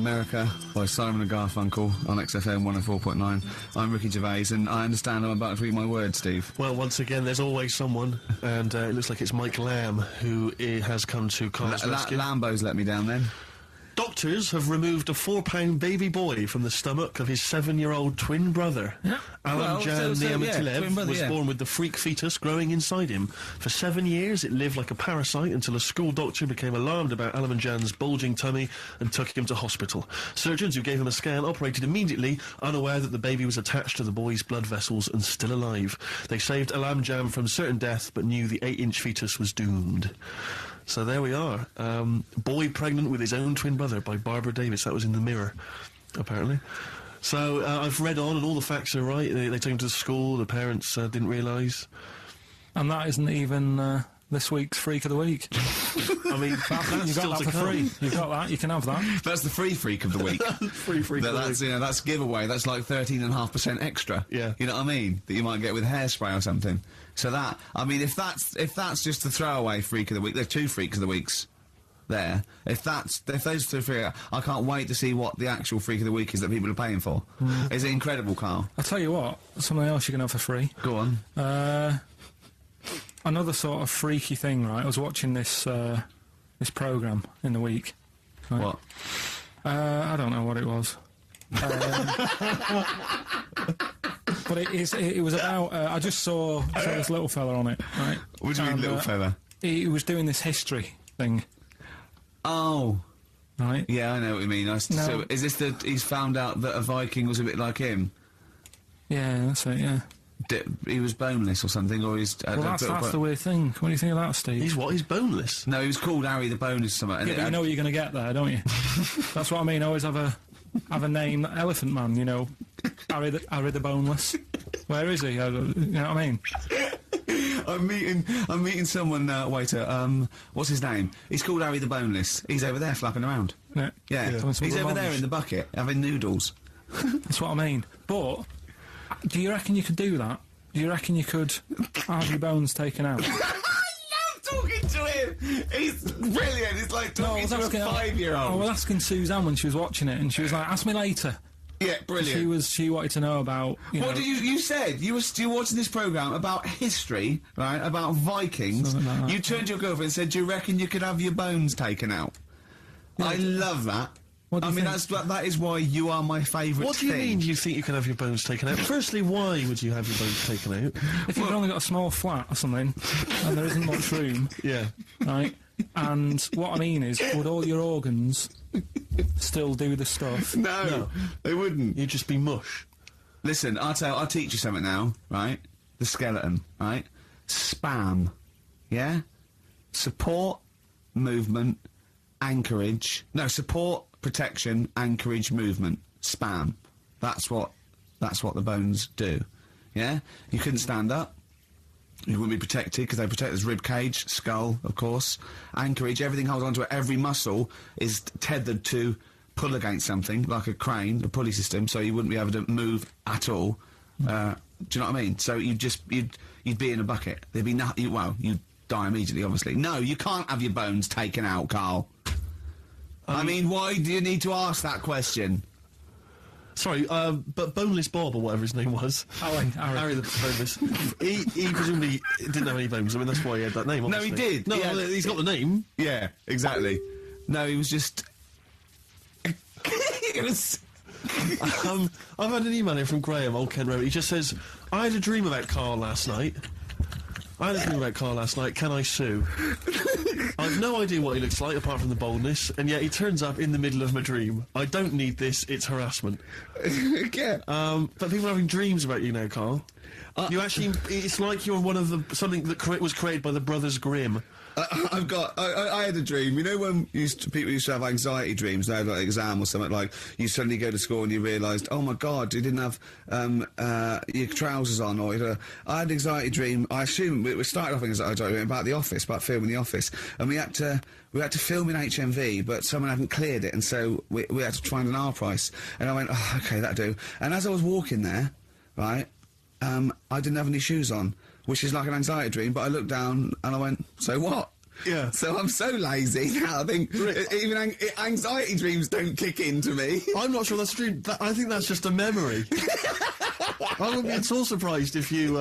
America by Simon and Garfunkel on XFM 104.9. I'm Ricky Gervais, and I understand I'm about to read my words, Steve. Well, once again, there's always someone, and it looks like it's Mike Lamb who has come to Carl's rescue. Lambo's let me down then. Doctors have removed a 4-pound baby boy from the stomach of his 7-year-old twin brother. Yeah. Alan Jan Niamatilev was born with the freak fetus growing inside him. For 7 years, it lived like a parasite until a school doctor became alarmed about Alan Jan's bulging tummy and took him to hospital. Surgeons who gave him a scan operated immediately, unaware that the baby was attached to the boy's blood vessels and still alive. They saved Alan Jan from certain death, but knew the 8-inch fetus was doomed. So there we are. Boy pregnant with his own twin brother by Barbara Davis. That was in the Mirror, apparently. So I've read on, and all the facts are right. They took him to school. The parents didn't realise. And that isn't even this week's Freak of the Week. I mean, that's you still got to that for come. free. You got that. You can have that. That's the free freak of the week. Free freak of the That's, week. you know, that's giveaway. That's like 13.5% extra. Yeah. You know what I mean? That you might get with hairspray or something. So that, I mean, if that's just the throwaway freak of the week, there's 2 freaks of the weeks there. If those 2 freak, I can't wait to see what the actual freak of the week is that people are paying for. Is it incredible, Carl? I'll tell you what. Something else you can have for free. Go on. Another sort of freaky thing, right? I was watching this this programme in the week. Right? What? I don't know what it was. But it was about... I just saw this little fella on it, right? What do you mean, little fella? He was doing this history thing, Oh. right? Yeah, I know what you mean. So, is this he's found out that a Viking was a bit like him? Yeah, that's it, yeah. He was boneless or something, or he's... Well, that's the weird thing. What do you think of that, Steve? He's what? He's boneless? No, he was called Harry the Boneless or something. Yeah, but you know what you're going to get there, don't you? That's what I mean. Always have a name, Elephant Man, you know. Harry the Boneless. Where is he? You know what I mean? I'm meeting someone, waiter, what's his name? He's called Harry the Boneless. He's over there flapping around. Yeah. Yeah. He's over there in the bucket, having noodles. That's what I mean. But, do you reckon you could do that? Do you reckon you could have your bones taken out? I love talking to him! He's brilliant! It's like talking to a 5-year-old. I was asking Suzanne when she was watching it, and she was like, ask me later. Yeah, brilliant. She wanted to know about, What did you said? You were watching this programme about history, right, about Vikings. Something like that. You turned to your girlfriend and said, do you reckon you could have your bones taken out? Yeah. I love that. What do you think? That is why you are my favourite What do you mean you think you can have your bones taken out? Firstly, why would you have your bones taken out? If you've only got a small flat or something, and there isn't much room, Yeah. right? And what I mean is, would all your organs still do the stuff? No, they wouldn't. You'd just be mush. Listen, I'll teach you something now, right? The skeleton, right? Spam, yeah? Support, movement, anchorage. No, support, protection, anchorage, movement. Spam. That's what the bones do, yeah? You couldn't stand up. You wouldn't be protected because they protect his rib cage, skull, of course. Anchorage, everything holds onto it. Every muscle is tethered to pull against something, like a crane, a pulley system, so you wouldn't be able to move at all. Do you know what I mean? So you'd be in a bucket. There'd be nothing. Well, you'd die immediately, obviously. No, you can't have your bones taken out, Carl. I mean, why do you need to ask that question? Sorry, but Boneless Bob, or whatever his name was. Harry the Boneless. he presumably didn't have any bones. I mean, that's why he had that name, obviously. No, he did. No, he's got the name. Yeah, exactly. No, he was just... it was... I've had an email here from Graham, Old Kent Road. He just says, I had a dream about Carl last night. Can I sue? I've no idea what he looks like, apart from the boldness, and yet he turns up in the middle of my dream. I don't need this, it's harassment. Yeah. But people are having dreams about you now, Carl. You actually, it's like you're one of something that was created by the Brothers Grimm. I had a dream. You know when people used to have anxiety dreams, they had like an exam or something, like you suddenly go to school and you realised, oh my God, you didn't have your trousers on, or I had an anxiety dream. I assume we started off in anxiety dream about The Office, about filming The Office, and we had to film in HMV, but someone hadn't cleared it, and so we had to find an R price. And I went, oh, okay, that'll do. And as I was walking there, right, I didn't have any shoes on, which is like an anxiety dream, but I looked down and I went, so what? Yeah. So I'm so lazy now. I think even anxiety dreams don't kick into me. I'm not sure that's true. I think that's just a memory. I wouldn't be at all surprised if you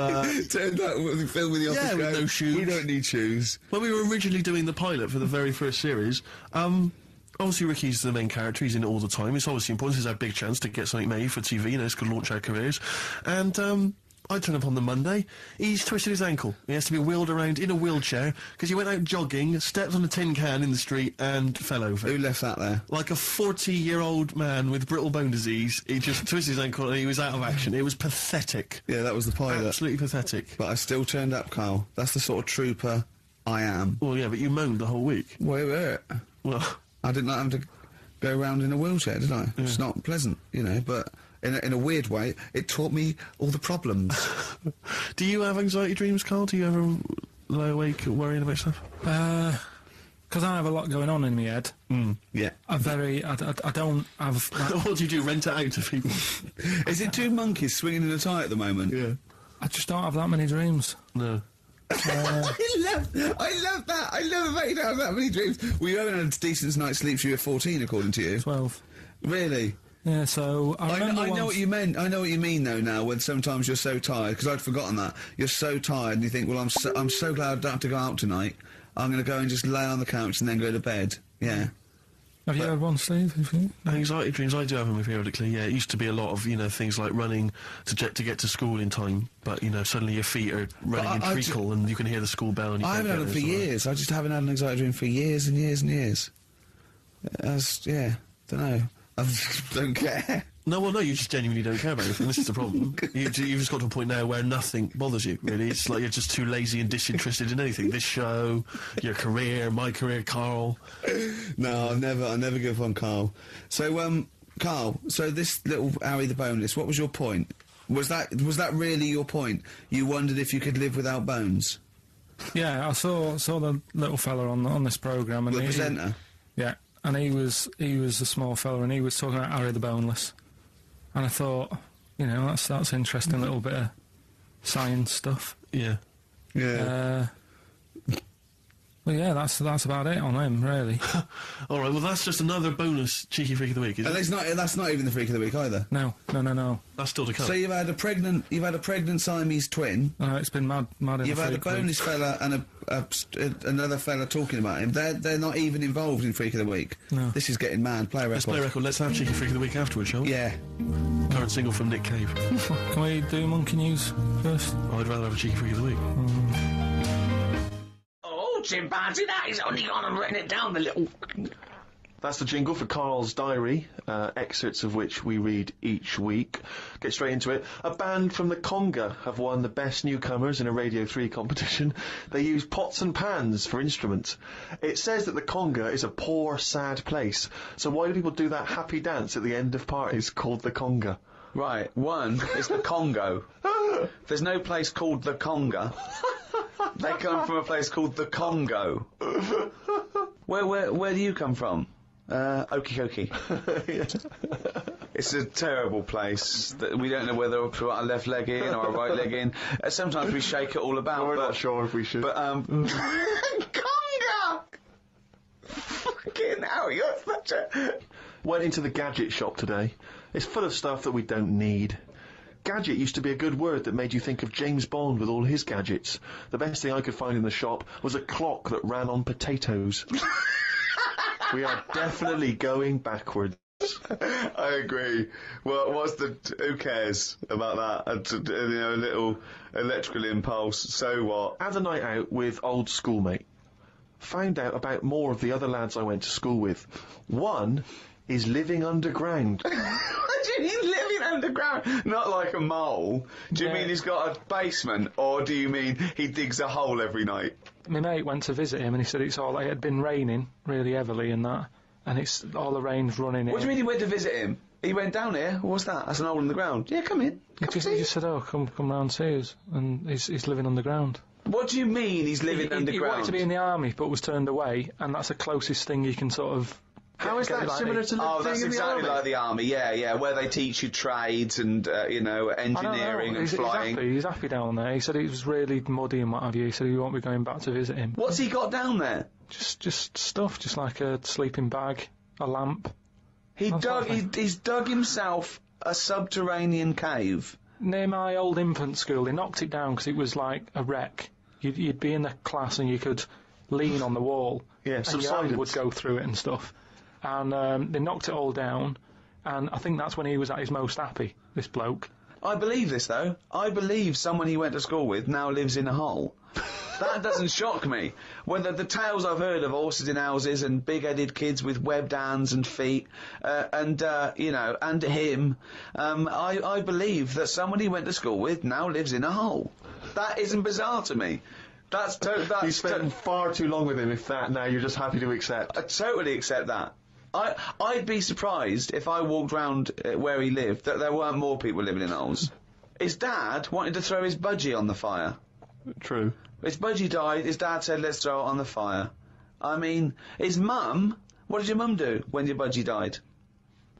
turned up with the film with the office. Yeah, with going, no shoes. We don't need shoes. When we were originally doing the pilot for the very first series, obviously Ricky's the main character, he's in it all the time. It's obviously important, it's our big chance to get something made for TV, you know, it's going to launch our careers. And I turn up on the Monday, he's twisted his ankle. He has to be wheeled around in a wheelchair because he went out jogging, stepped on a tin can in the street and fell over. Who left that there? Like a 40-year-old man with brittle bone disease, he just twisted his ankle and he was out of action. It was pathetic. Yeah, that was the pilot. Absolutely pathetic. But I still turned up, Carl. That's the sort of trooper I am. Well, yeah, but you moaned the whole week. Well, I didn't like having to go around in a wheelchair, did I? It's not pleasant, you know, but in a weird way, it taught me all the problems. Do you have anxiety dreams, Carl? Do you ever lie awake worrying about stuff? Because I have a lot going on in my head. Yeah. I don't have... What do you do, rent it out to people? Is it two monkeys swinging in a tie at the moment? Yeah. I just don't have that many dreams. No. I love that. I love the fact you don't have that many dreams. Well, you haven't had a decent night's sleep since you were 14, according to you. 12. Really? Yeah, so I remember I know what you meant. I know what you mean, though, now, when sometimes you're so tired, because I'd forgotten that. You're so tired and you think, well, I'm so glad I don't have to go out tonight. I'm going to go and just lay on the couch and then go to bed. Yeah. Have you had one, Steve? Anxiety dreams, I do have them periodically, yeah. It used to be a lot of, you know, things like running to get to school in time, but, you know, suddenly your feet are running in treacle and you can hear the school bell and you I haven't had them for years. I just haven't had an anxiety dream for years and years and years. Yeah, don't know. I don't care. No, well, no, you just genuinely don't care about anything. This is the problem. You've just got to a point now where nothing bothers you, really. It's like you're just too lazy and disinterested in anything. This show, your career, my career, Carl. No, I'll never give up on Carl. So, Carl, so this little Harry the Boneless, what was your point? Was that really your point? You wondered if you could live without bones? Yeah, I saw the little fella on this programme. And The presenter? Yeah, and he was a small fella and he was talking about Harry the Boneless. And I thought, you know, that's interesting, little bit of science stuff. Yeah. Yeah. Well, yeah, that's about it on him, really. All right, well, that's just another bonus cheeky freak of the week, isn't it? That's not even the freak of the week either. No. That's still to come. So you've had a pregnant Siamese twin. It's been mad. You've had a boneless fella and another fella talking about him. They're not even involved in freak of the week. No. This is getting mad. Play a record. Let's play a record. Let's have cheeky freak of the week afterwards, shall we? Yeah. Current single from Nick Cave. Can we do monkey news first? I'd rather have a cheeky freak of the week. Chimpanzee, that is only gone and written it down, the little... That's the jingle for Carl's diary, excerpts of which we read each week. Get straight into it. A band from the Conga have won the Best Newcomers in a Radio 3 competition. They use pots and pans for instruments. It says that the Conga is a poor, sad place. So why do people do that happy dance at the end of parties called the Conga? Right, one is the Congo. There's no place called the Conga. They come from a place called the Congo. Where do you come from? Okie dokie. It's a terrible place. That we don't know whether to put our left leg in or our right leg in. Sometimes we shake it all about. We're not sure if we should. But Conga! Fucking hell, you're such a... Went into the gadget shop today. It's full of stuff that we don't need. Gadget used to be a good word that made you think of James Bond with all his gadgets. The best thing I could find in the shop was a clock that ran on potatoes. We are definitely going backwards. I agree. Well, who cares about that? You know, a little electrical impulse, so what? Had a night out with old schoolmate. Found out about more of the other lads I went to school with. One is living underground. What do you mean living underground? Not like a mole. Do you mean he's got a basement, or do you mean he digs a hole every night? My mate went to visit him and he said it had been raining really heavily and that, and it's all the rain's running in. What do you mean he went to visit him? He went down here. What's that? That's an hole in the ground. Yeah, come in. He just said, "Oh, come round see us," and he's living underground. What do you mean he's living underground? He wanted to be in the army but was turned away, and that's the closest thing you can sort of How is that similar to Oh, that's being in the exactly army? like the army, yeah, where they teach you trades and, engineering and flying. He's happy down there. He said it was really muddy and what have you. He said he won't be going back to visit him. What's he got down there? Just stuff, just like a sleeping bag, a lamp. He's dug himself a subterranean cave. Near my old infant school, they knocked it down because it was like a wreck. You'd be in the class and you could lean on the wall. Yeah, and your hand would go through it and stuff. And they knocked it all down, and I think that's when he was at his most happy, this bloke. I believe this, though. I believe someone he went to school with now lives in a hole. That doesn't shock me. Whether the tales I've heard of horses in houses and big-headed kids with webbed hands and feet, and him, I believe that someone he went to school with now lives in a hole. That isn't bizarre to me. You spent far too long with him, if that, now you're just happy to accept. I totally accept that. I'd be surprised if I walked round where he lived that there weren't more people living in holes. His dad wanted to throw his budgie on the fire. True. His budgie died, his dad said, let's throw it on the fire. I mean, his mum, what did your mum do when your budgie died?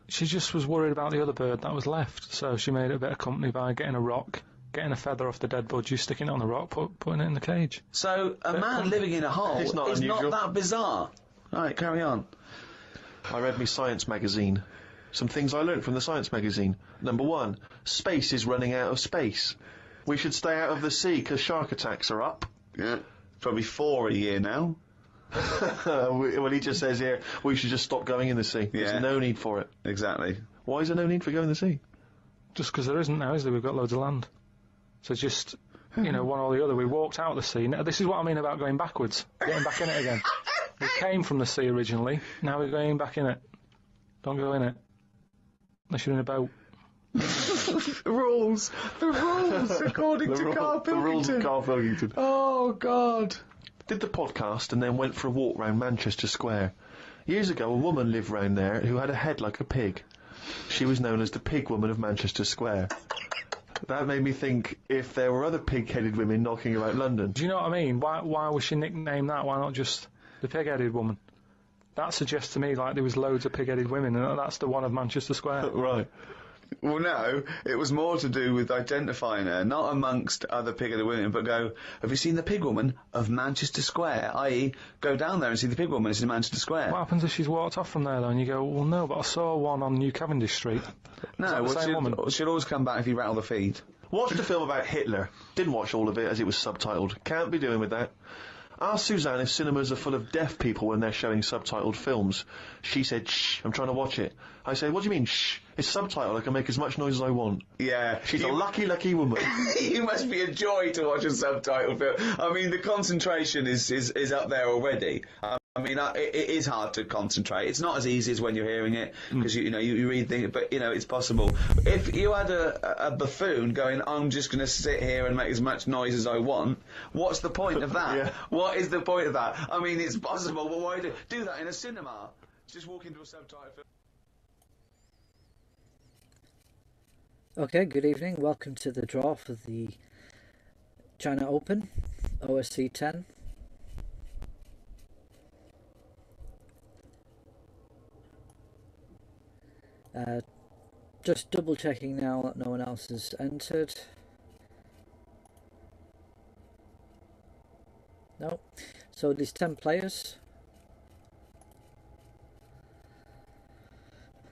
She just was worried about the other bird that was left, so she made it a bit of company by getting a rock, getting a feather off the dead budgie, sticking it on the rock, putting it in the cage. So, a man living in a hole is not that bizarre. Right, carry on. I read me science magazine. Some things I learnt from the science magazine. Number 1, space is running out of space. We should stay out of the sea because shark attacks are up. Yeah, probably 4 a year now. Well, he just says here, we should just stop going in the sea. Yeah. There's no need for it. Exactly. Why is there no need for going in the sea? Just because there isn't now, is there? We've got loads of land. So just, one or the other. We walked out of the sea. Now, this is what I mean about going backwards. Getting back in it again. We came from the sea originally. Now we're going back in it. Don't go in it. Unless you're in a boat. The rules, according to Carl Pilkington. The rules of Carl Pilkington. Oh, God. Did the podcast and then went for a walk round Manchester Square. Years ago, a woman lived round there who had a head like a pig. She was known as the Pig Woman of Manchester Square. That made me think if there were other pig-headed women knocking about London. Do you know what I mean? Why was she nicknamed that? Why not just the pig-headed woman? That suggests to me like there was loads of pig-headed women, and that's the one of Manchester Square. Right. Well, no, it was more to do with identifying her, not amongst other pig-headed women, but go, have you seen the pig woman of Manchester Square? I.e., go down there and see the pig woman in Manchester Square. What happens if she's walked off from there, though, and you go, well, no, but I saw one on New Cavendish Street. No, well, she'll always come back if you rattle the feed. Watched a film about Hitler. Didn't watch all of it as it was subtitled. Can't be doing with that. Asked Suzanne if cinemas are full of deaf people when they're showing subtitled films. She said, shh, I'm trying to watch it. I said, what do you mean, shh? It's subtitled, I can make as much noise as I want. Yeah. She's a lucky, lucky woman. You must be a joy to watch a subtitled film. I mean, the concentration is up there already. I mean, it is hard to concentrate. It's not as easy as when you're hearing it, because, you read things, but, it's possible. If you had a buffoon going, I'm just going to sit here and make as much noise as I want, what's the point of that? Yeah. What is the point of that? I mean, it's possible, but why do that in a cinema? Just walk into a subtitled film. Okay, good evening. Welcome to the draw for the China Open, OSC10. Just double checking now that no one else has entered. No. So there's 10 players.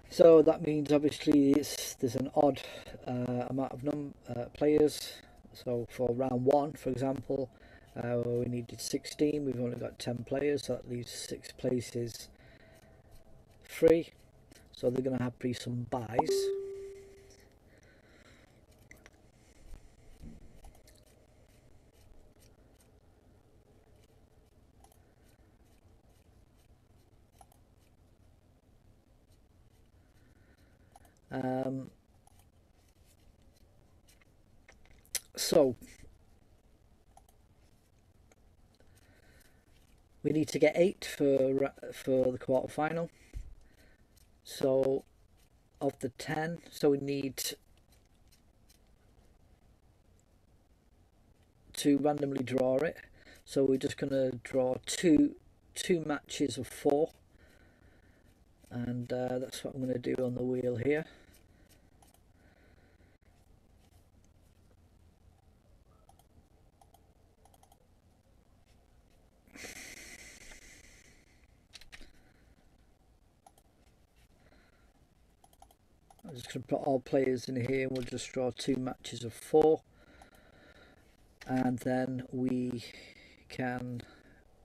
So that means obviously there's an odd amount of players. So for round 1, for example, we needed 16. We've only got 10 players, so that leaves 6 places free. So they're going to have to be some buys. So we need to get 8 for the quarterfinal. So of the 10, so we need to randomly draw it. So we're just going to draw two matches of 4. and that's what I'm going to do on the wheel here. I'm just going to put all players in here, and we'll just draw 2 matches of 4, and then we can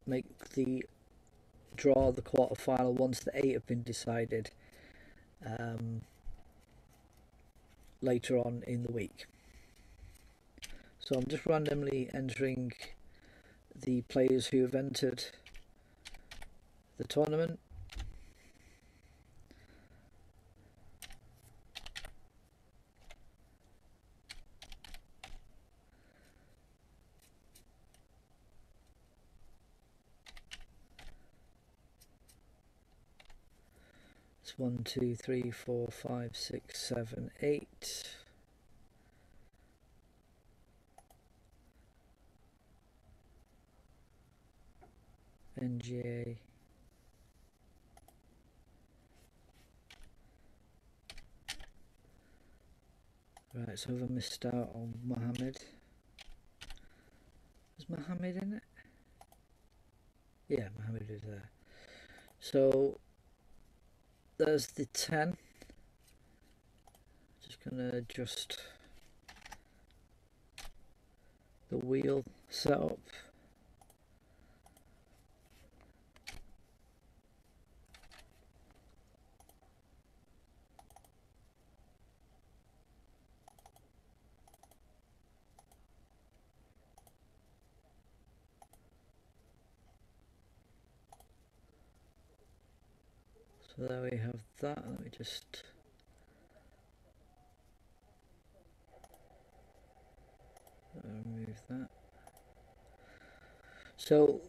make the draw the quarter-final once the 8 have been decided later on in the week. So I'm just randomly entering the players who have entered the tournament. It's 1, 2, 3, 4, 5, 6, 7, 8. NGA. Right, so have I missed out on Mohammed? Is Mohammed in it? Yeah, Mohammed is there. So there's the 10. Just gonna adjust the wheel setup. So there we have that. Let me just remove that. So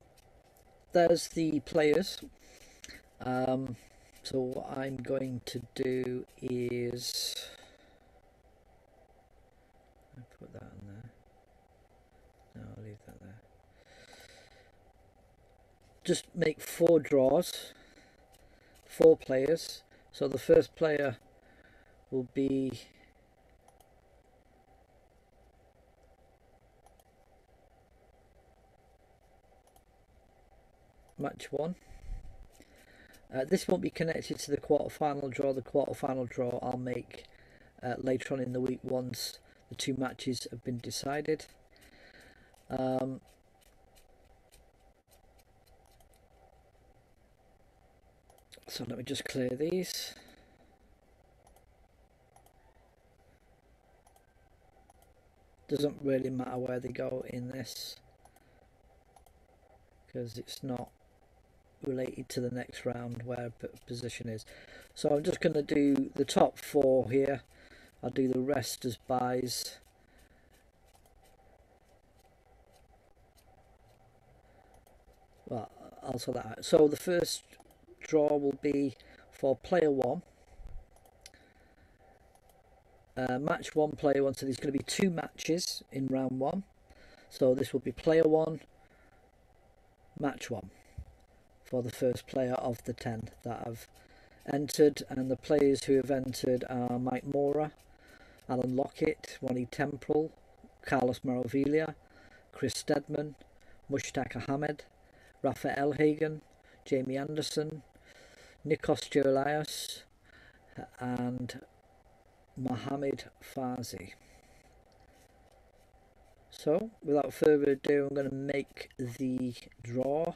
there's the players. So what I'm going to do is I put that in there. No, I'll leave that there. Just make 4 draws, 4 players. So the first player will be match 1. This won't be connected to the quarter-final draw. The quarter-final draw I'll make later on in the week once the 2 matches have been decided. So let me just clear these. Doesn't really matter where they go in this, because it's not related to the next round where position is. So I'm just going to do the top 4 here. I'll do the rest as buys. Well, I'll sort that out. So the first draw will be for player 1. Match 1, player 1. So there's going to be 2 matches in round 1. So this will be player 1, match 1. For the first player of the 10 that have entered, and the players who have entered are Mike Mora, Alan Lockett, Ronnie Temporal, Carlos Maravilla, Chris Stedman, Mushtaq Ahmed, Rafael Hagen, Jamie Anderson, Nikos Gerlias, and Mohamed Fazi. So without further ado, I'm going to make the draw.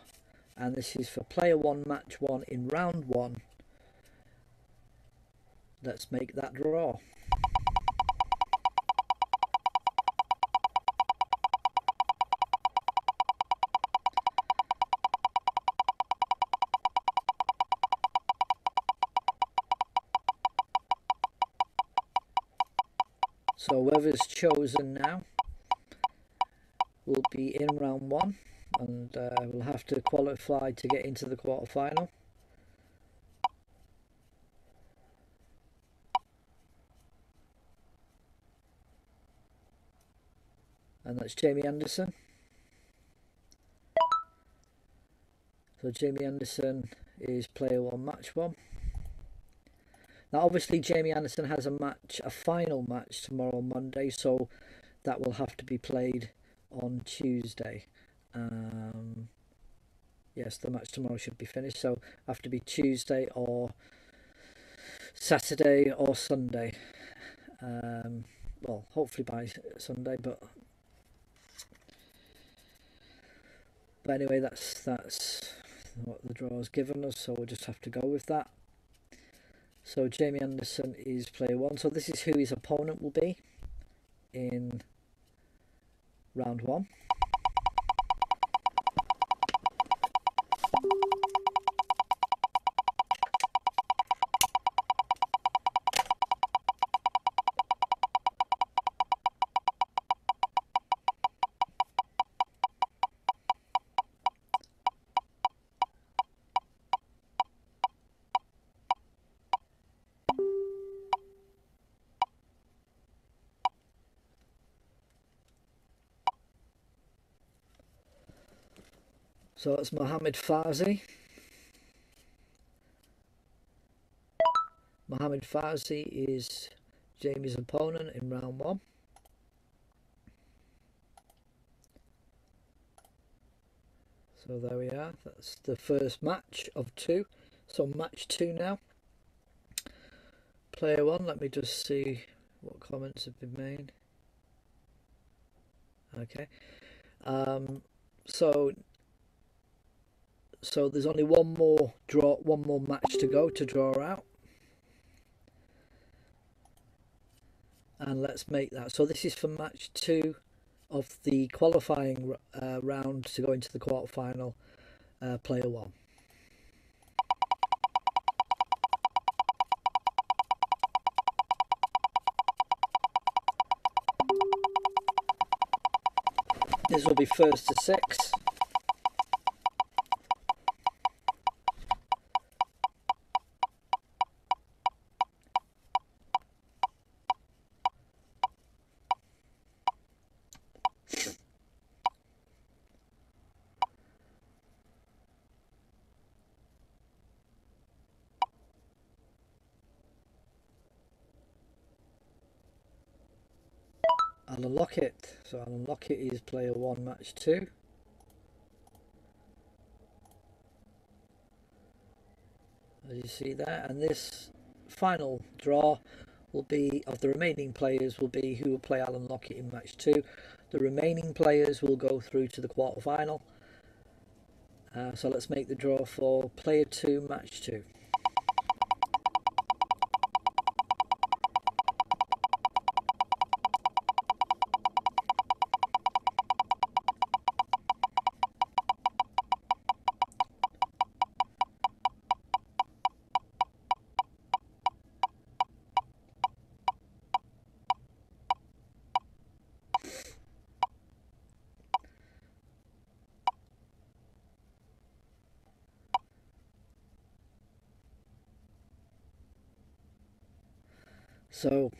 And this is for player 1, match 1 in round 1. Let's make that draw. So whoever's chosen now will be in round 1. And we'll have to qualify to get into the quarter-final. And that's Jamie Anderson. So Jamie Anderson is player 1, match 1. Now, obviously, Jamie Anderson has a final match tomorrow, Monday, so that will have to be played on Tuesday. Yes, the match tomorrow should be finished, so have to be Tuesday or Saturday or Sunday. Well, hopefully by Sunday, but anyway, that's what the draw has given us, so we'll just have to go with that. So Jamie Anderson is player 1, so this is who his opponent will be in round 1. So it's Mohammed Farzi. Mohammed Farzi is Jamie's opponent in round 1. So there we are. That's the first match of 2. So match 2 now. Player 1, let me just see what comments have been made. Okay. So there's only one more match to go to draw out. And let's make that. So this is for match 2 of the qualifying round to go into the quarterfinal. Player 1. This will be first to 6. Alan Lockett. So Alan Lockett is player 1, match 2. As you see there, and this final draw will be of the remaining players will be who will play Alan Lockett in match 2. The remaining players will go through to the quarterfinal. So let's make the draw for player 2, match 2. So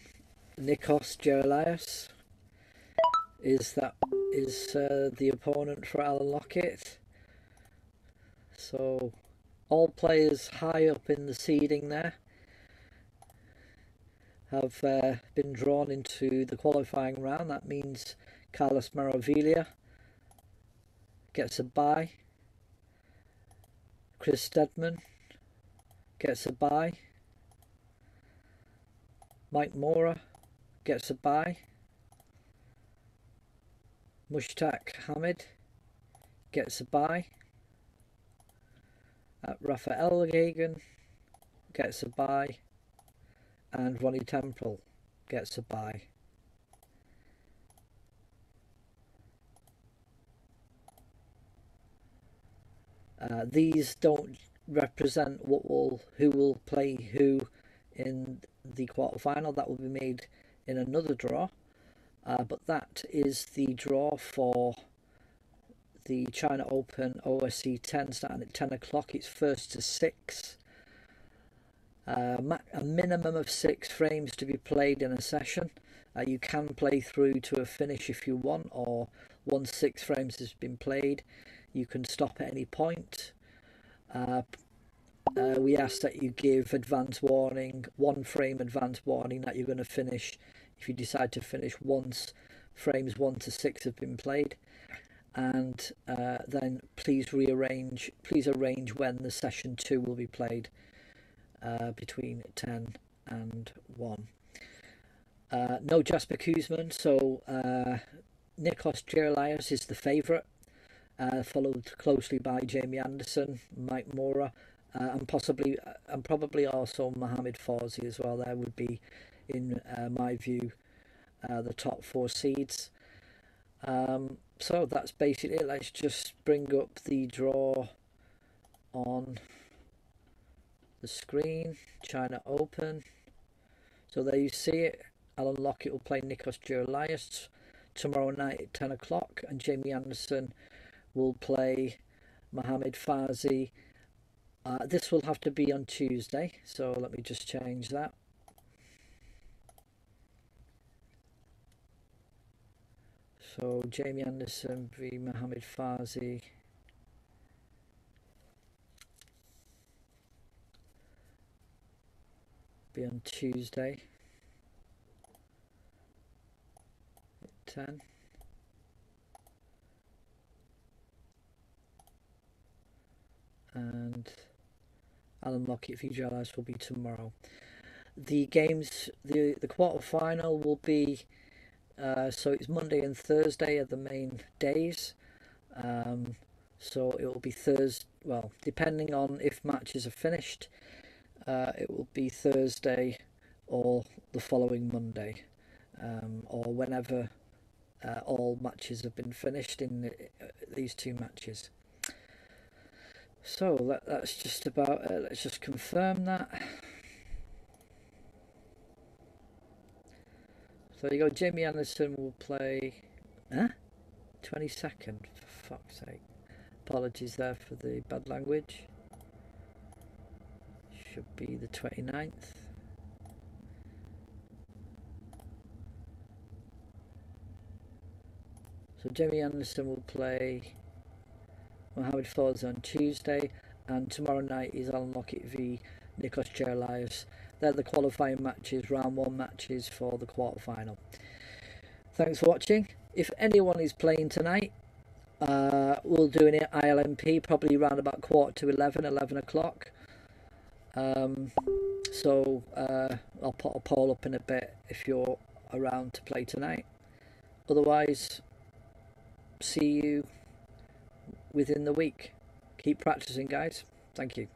Nikos Gerelias is the opponent for Alan Lockett. So all players high up in the seeding there have been drawn into the qualifying round. That means Carlos Maravilla gets a bye. Chris Stedman gets a bye. Mike Mora gets a bye. Mushtaq Hamid gets a bye. Raphael Gagan gets a bye. And Ronnie Temple gets a bye. These don't represent who will play who in the quarterfinal. That will be made in another draw, but that is the draw for the China Open OSC10 starting at 10 o'clock. It's first to 6. A minimum of 6 frames to be played in a session. You can play through to a finish if you want, or once 6 frames has been played you can stop at any point. we ask that you give advance warning, 1 frame advance warning that you're going to finish if you decide to finish once frames 1 to 6 have been played. And then please arrange when the session 2 will be played between 10 and 1. No Jasper Kuzman, so Nikos Gerlias is the favourite, followed closely by Jamie Anderson, Mike Mora, and probably also Mohamed Fawzi as well. There would be, in my view, the top 4 seeds. So that's basically it. Let's just bring up the draw on the screen. China Open. So there you see it. Alan Lockett will play Nikos Gerlias tomorrow night at 10 o'clock, and Jamie Anderson will play Mohamed Fawzi. This will have to be on Tuesday, so let me just change that. So Jamie Anderson v Mohamed Fawzi. Be on Tuesday at 10. And Alan Lockett v Gerlias will be tomorrow. The games, the quarter final will be. So it's Monday and Thursday are the main days. So it will be Thursday. Well, depending on if matches are finished, it will be Thursday or the following Monday, or whenever all matches have been finished in these 2 matches. So that's just about it. Let's just confirm that. So you go, Jamie Anderson will play 22nd, for fuck's sake. Apologies there for the bad language. Should be the 29th. So Jamie Anderson will play Mohamed Fawzi on Tuesday, and tomorrow night is Alan Lockett v Nikos Gerlias. They're the qualifying matches, round 1 matches for the quarter final. Thanks for watching. If anyone is playing tonight, we'll do an ILMP probably around about 11 o'clock. So I'll put a poll up in a bit if you're around to play tonight. Otherwise, see you within the week. Keep practicing, guys. Thank you.